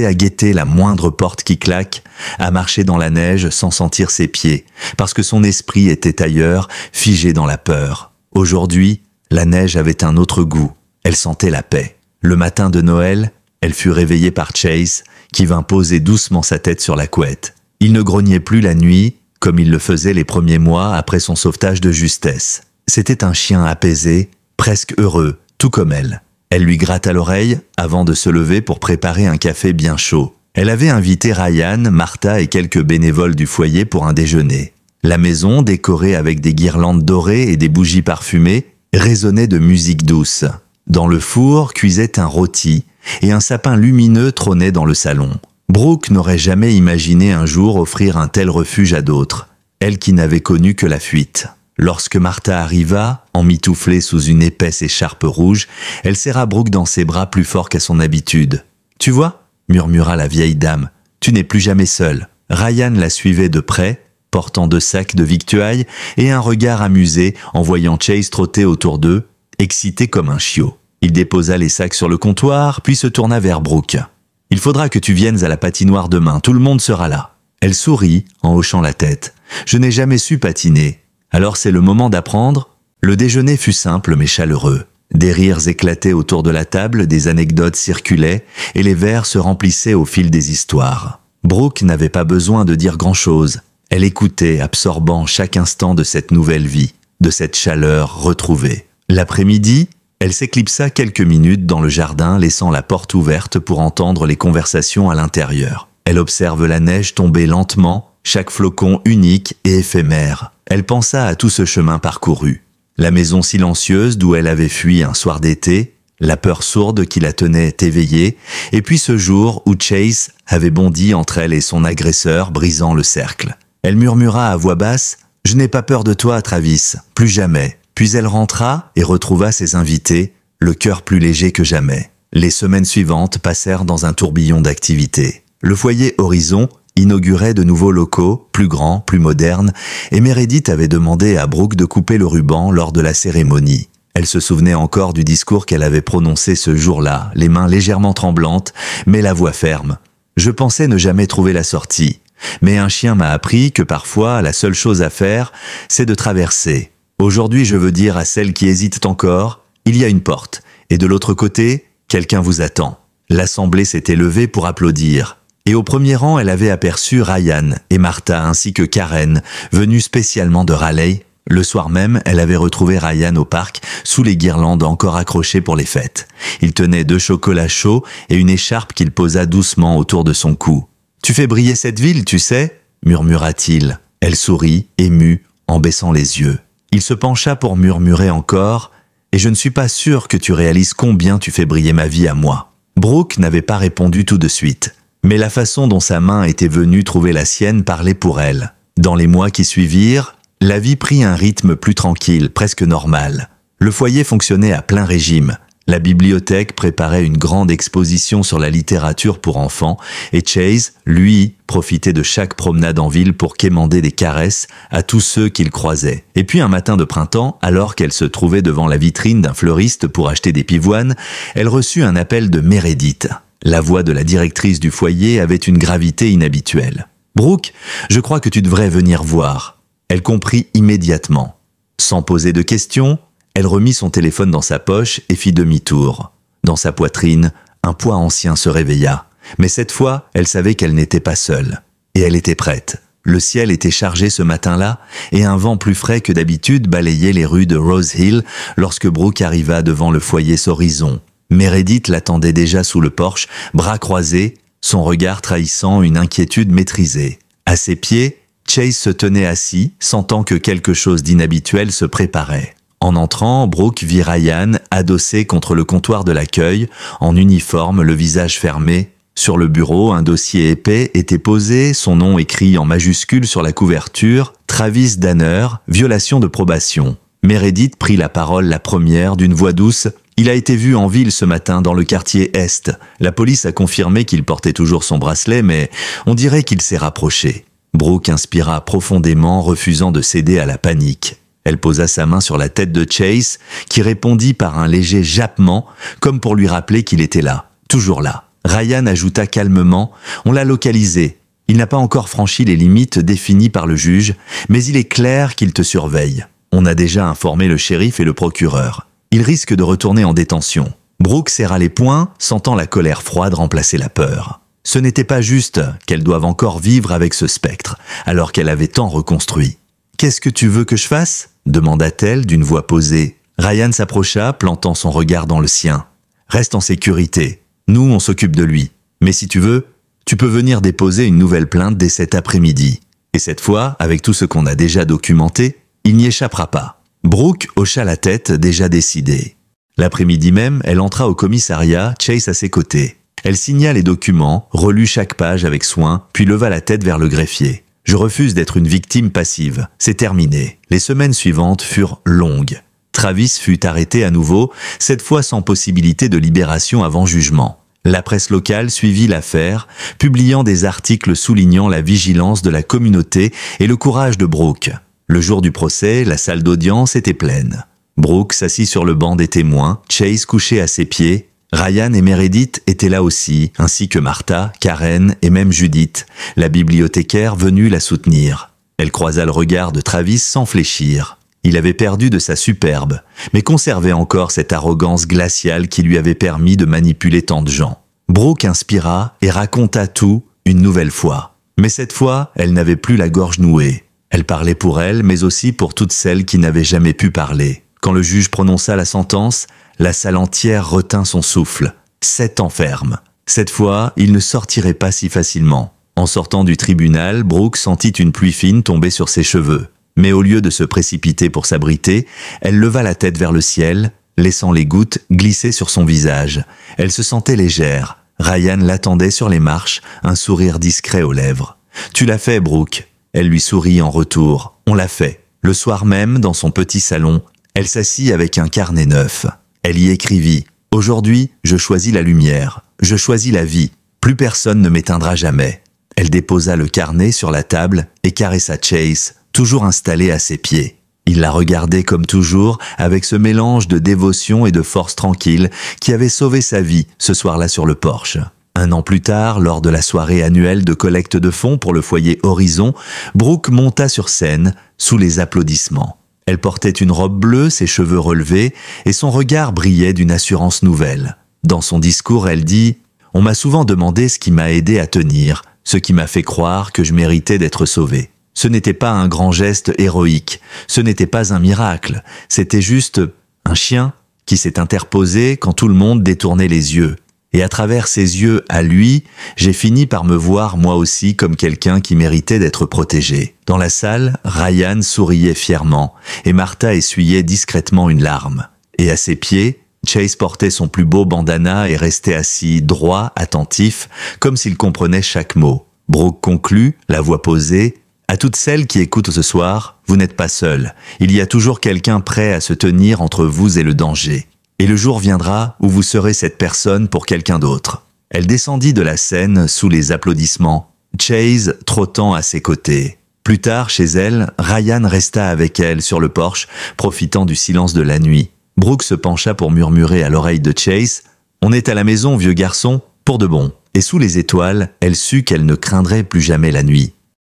à guetter la moindre porte qui claque, à marcher dans la neige sans sentir ses pieds, parce que son esprit était ailleurs, figé dans la peur. Aujourd'hui, la neige avait un autre goût. Elle sentait la paix. Le matin de Noël, elle fut réveillée par Chase, qui vint poser doucement sa tête sur la couette. Il ne grognait plus la nuit, comme il le faisait les premiers mois après son sauvetage de justesse. C'était un chien apaisé, presque heureux, tout comme elle. Elle lui gratta l'oreille avant de se lever pour préparer un café bien chaud. Elle avait invité Ryan, Martha et quelques bénévoles du foyer pour un déjeuner. La maison, décorée avec des guirlandes dorées et des bougies parfumées, résonnait de musique douce. Dans le four cuisait un rôti et un sapin lumineux trônait dans le salon. Brooke n'aurait jamais imaginé un jour offrir un tel refuge à d'autres, elle qui n'avait connu que la fuite. Lorsque Martha arriva, emmitouflée sous une épaisse écharpe rouge, elle serra Brooke dans ses bras plus fort qu'à son habitude. « Tu vois ?» murmura la vieille dame. « Tu n'es plus jamais seule. » Ryan la suivait de près, portant 2 sacs de victuailles et un regard amusé en voyant Chase trotter autour d'eux, excité comme un chiot. Il déposa les sacs sur le comptoir, puis se tourna vers Brooke. « Il faudra que tu viennes à la patinoire demain, tout le monde sera là. » Elle sourit en hochant la tête. « Je n'ai jamais su patiner. Alors c'est le moment d'apprendre ?» Le déjeuner fut simple mais chaleureux. Des rires éclataient autour de la table, des anecdotes circulaient et les verres se remplissaient au fil des histoires. Brooke n'avait pas besoin de dire grand-chose. Elle écoutait, absorbant chaque instant de cette nouvelle vie, de cette chaleur retrouvée. L'après-midi, elle s'éclipsa quelques minutes dans le jardin, laissant la porte ouverte pour entendre les conversations à l'intérieur. Elle observe la neige tomber lentement, chaque flocon unique et éphémère. Elle pensa à tout ce chemin parcouru. La maison silencieuse d'où elle avait fui un soir d'été, la peur sourde qui la tenait éveillée, et puis ce jour où Chase avait bondi entre elle et son agresseur, brisant le cercle. Elle murmura à voix basse « Je n'ai pas peur de toi, Travis, plus jamais ». Puis elle rentra et retrouva ses invités, le cœur plus léger que jamais. Les semaines suivantes passèrent dans un tourbillon d'activités. Le foyer Horizon inaugurait de nouveaux locaux, plus grands, plus modernes, et Meredith avait demandé à Brooke de couper le ruban lors de la cérémonie. Elle se souvenait encore du discours qu'elle avait prononcé ce jour-là, les mains légèrement tremblantes, mais la voix ferme. « Je pensais ne jamais trouver la sortie, mais un chien m'a appris que parfois la seule chose à faire, c'est de traverser. Aujourd'hui, je veux dire à celles qui hésitent encore, il y a une porte, et de l'autre côté, quelqu'un vous attend. » L'assemblée s'était levée pour applaudir. Et au premier rang, elle avait aperçu Ryan et Martha ainsi que Karen, venus spécialement de Raleigh. Le soir même, elle avait retrouvé Ryan au parc, sous les guirlandes encore accrochées pour les fêtes. Il tenait 2 chocolats chauds et une écharpe qu'il posa doucement autour de son cou. « Tu fais briller cette ville, tu sais » murmura-t-il. Elle sourit, émue, en baissant les yeux. Il se pencha pour murmurer encore « Et je ne suis pas sûr que tu réalises combien tu fais briller ma vie à moi. » Brooke n'avait pas répondu tout de suite, mais la façon dont sa main était venue trouver la sienne parlait pour elle. Dans les mois qui suivirent, la vie prit un rythme plus tranquille, presque normal. Le foyer fonctionnait à plein régime. La bibliothèque préparait une grande exposition sur la littérature pour enfants et Chase, lui, profitait de chaque promenade en ville pour quémander des caresses à tous ceux qu'il croisait. Et puis un matin de printemps, alors qu'elle se trouvait devant la vitrine d'un fleuriste pour acheter des pivoines, elle reçut un appel de Meredith. La voix de la directrice du foyer avait une gravité inhabituelle. « Brooke, je crois que tu devrais venir voir. » Elle comprit immédiatement. Sans poser de questions, elle remit son téléphone dans sa poche et fit demi-tour. Dans sa poitrine, un poids ancien se réveilla. Mais cette fois, elle savait qu'elle n'était pas seule. Et elle était prête. Le ciel était chargé ce matin-là, et un vent plus frais que d'habitude balayait les rues de Rose Hill lorsque Brooke arriva devant le foyer Horizon. Meredith l'attendait déjà sous le porche, bras croisés, son regard trahissant une inquiétude maîtrisée. À ses pieds, Chase se tenait assis, sentant que quelque chose d'inhabituel se préparait. En entrant, Brooke vit Ryan adossé contre le comptoir de l'accueil, en uniforme, le visage fermé. Sur le bureau, un dossier épais était posé, son nom écrit en majuscule sur la couverture, « Travis Danner, violation de probation ». Meredith prit la parole la première d'une voix douce. « Il a été vu en ville ce matin dans le quartier Est. La police a confirmé qu'il portait toujours son bracelet, mais on dirait qu'il s'est rapproché. » Brooke inspira profondément, refusant de céder à la panique. Elle posa sa main sur la tête de Chase, qui répondit par un léger jappement, comme pour lui rappeler qu'il était là, toujours là. Ryan ajouta calmement « On l'a localisé. Il n'a pas encore franchi les limites définies par le juge, mais il est clair qu'il te surveille. On a déjà informé le shérif et le procureur. Il risque de retourner en détention. » Brooke serra les poings, sentant la colère froide remplacer la peur. Ce n'était pas juste qu'elle doive encore vivre avec ce spectre, alors qu'elle avait tant reconstruit. « Qu'est-ce que tu veux que je fasse ?» demanda-t-elle d'une voix posée. Ryan s'approcha, plantant son regard dans le sien. « Reste en sécurité. Nous, on s'occupe de lui. Mais si tu veux, tu peux venir déposer une nouvelle plainte dès cet après-midi. Et cette fois, avec tout ce qu'on a déjà documenté, il n'y échappera pas. » Brooke hocha la tête, déjà décidée. L'après-midi même, elle entra au commissariat, Chase à ses côtés. Elle signa les documents, relut chaque page avec soin, puis leva la tête vers le greffier. « Je refuse d'être une victime passive. C'est terminé. » Les semaines suivantes furent longues. Travis fut arrêté à nouveau, cette fois sans possibilité de libération avant jugement. La presse locale suivit l'affaire, publiant des articles soulignant la vigilance de la communauté et le courage de Brooke. Le jour du procès, la salle d'audience était pleine. Brooke s'assit sur le banc des témoins, Chase couché à ses pieds. Ryan et Meredith étaient là aussi, ainsi que Martha, Karen et même Judith, la bibliothécaire venue la soutenir. Elle croisa le regard de Travis sans fléchir. Il avait perdu de sa superbe, mais conservait encore cette arrogance glaciale qui lui avait permis de manipuler tant de gens. Brooke inspira et raconta tout, une nouvelle fois. Mais cette fois, elle n'avait plus la gorge nouée. Elle parlait pour elle, mais aussi pour toutes celles qui n'avaient jamais pu parler. Quand le juge prononça la sentence, la salle entière retint son souffle. 7 ans ferme. Cette fois, il ne sortirait pas si facilement. En sortant du tribunal, Brooke sentit une pluie fine tomber sur ses cheveux. Mais au lieu de se précipiter pour s'abriter, elle leva la tête vers le ciel, laissant les gouttes glisser sur son visage. Elle se sentait légère. Ryan l'attendait sur les marches, un sourire discret aux lèvres. « Tu l'as fait, Brooke !» Elle lui sourit en retour. « On l'a fait. » Le soir même, dans son petit salon, elle s'assit avec un carnet neuf. Elle y écrivit « Aujourd'hui, je choisis la lumière. Je choisis la vie. Plus personne ne m'éteindra jamais. » Elle déposa le carnet sur la table et caressa Chase, toujours installé à ses pieds. Il la regardait comme toujours, avec ce mélange de dévotion et de force tranquille qui avait sauvé sa vie ce soir-là sur le porche. Un an plus tard, lors de la soirée annuelle de collecte de fonds pour le foyer Horizon, Brooke monta sur scène sous les applaudissements. Elle portait une robe bleue, ses cheveux relevés, et son regard brillait d'une assurance nouvelle. Dans son discours, elle dit « On m'a souvent demandé ce qui m'a aidé à tenir, ce qui m'a fait croire que je méritais d'être sauvée. Ce n'était pas un grand geste héroïque, ce n'était pas un miracle, c'était juste un chien qui s'est interposé quand tout le monde détournait les yeux. Et à travers ses yeux à lui, j'ai fini par me voir moi aussi comme quelqu'un qui méritait d'être protégé. » Dans la salle, Ryan souriait fièrement et Martha essuyait discrètement une larme. Et à ses pieds, Chase portait son plus beau bandana et restait assis, droit, attentif, comme s'il comprenait chaque mot. Brooke conclut, la voix posée, « À toutes celles qui écoutent ce soir, vous n'êtes pas seules. Il y a toujours quelqu'un prêt à se tenir entre vous et le danger. Et le jour viendra où vous serez cette personne pour quelqu'un d'autre. » Elle descendit de la scène sous les applaudissements, Chase trottant à ses côtés. Plus tard, chez elle, Ryan resta avec elle sur le porche, profitant du silence de la nuit. Brooke se pencha pour murmurer à l'oreille de Chase « On est à la maison, vieux garçon, pour de bon. » Et sous les étoiles, elle sut qu'elle ne craindrait plus jamais la nuit.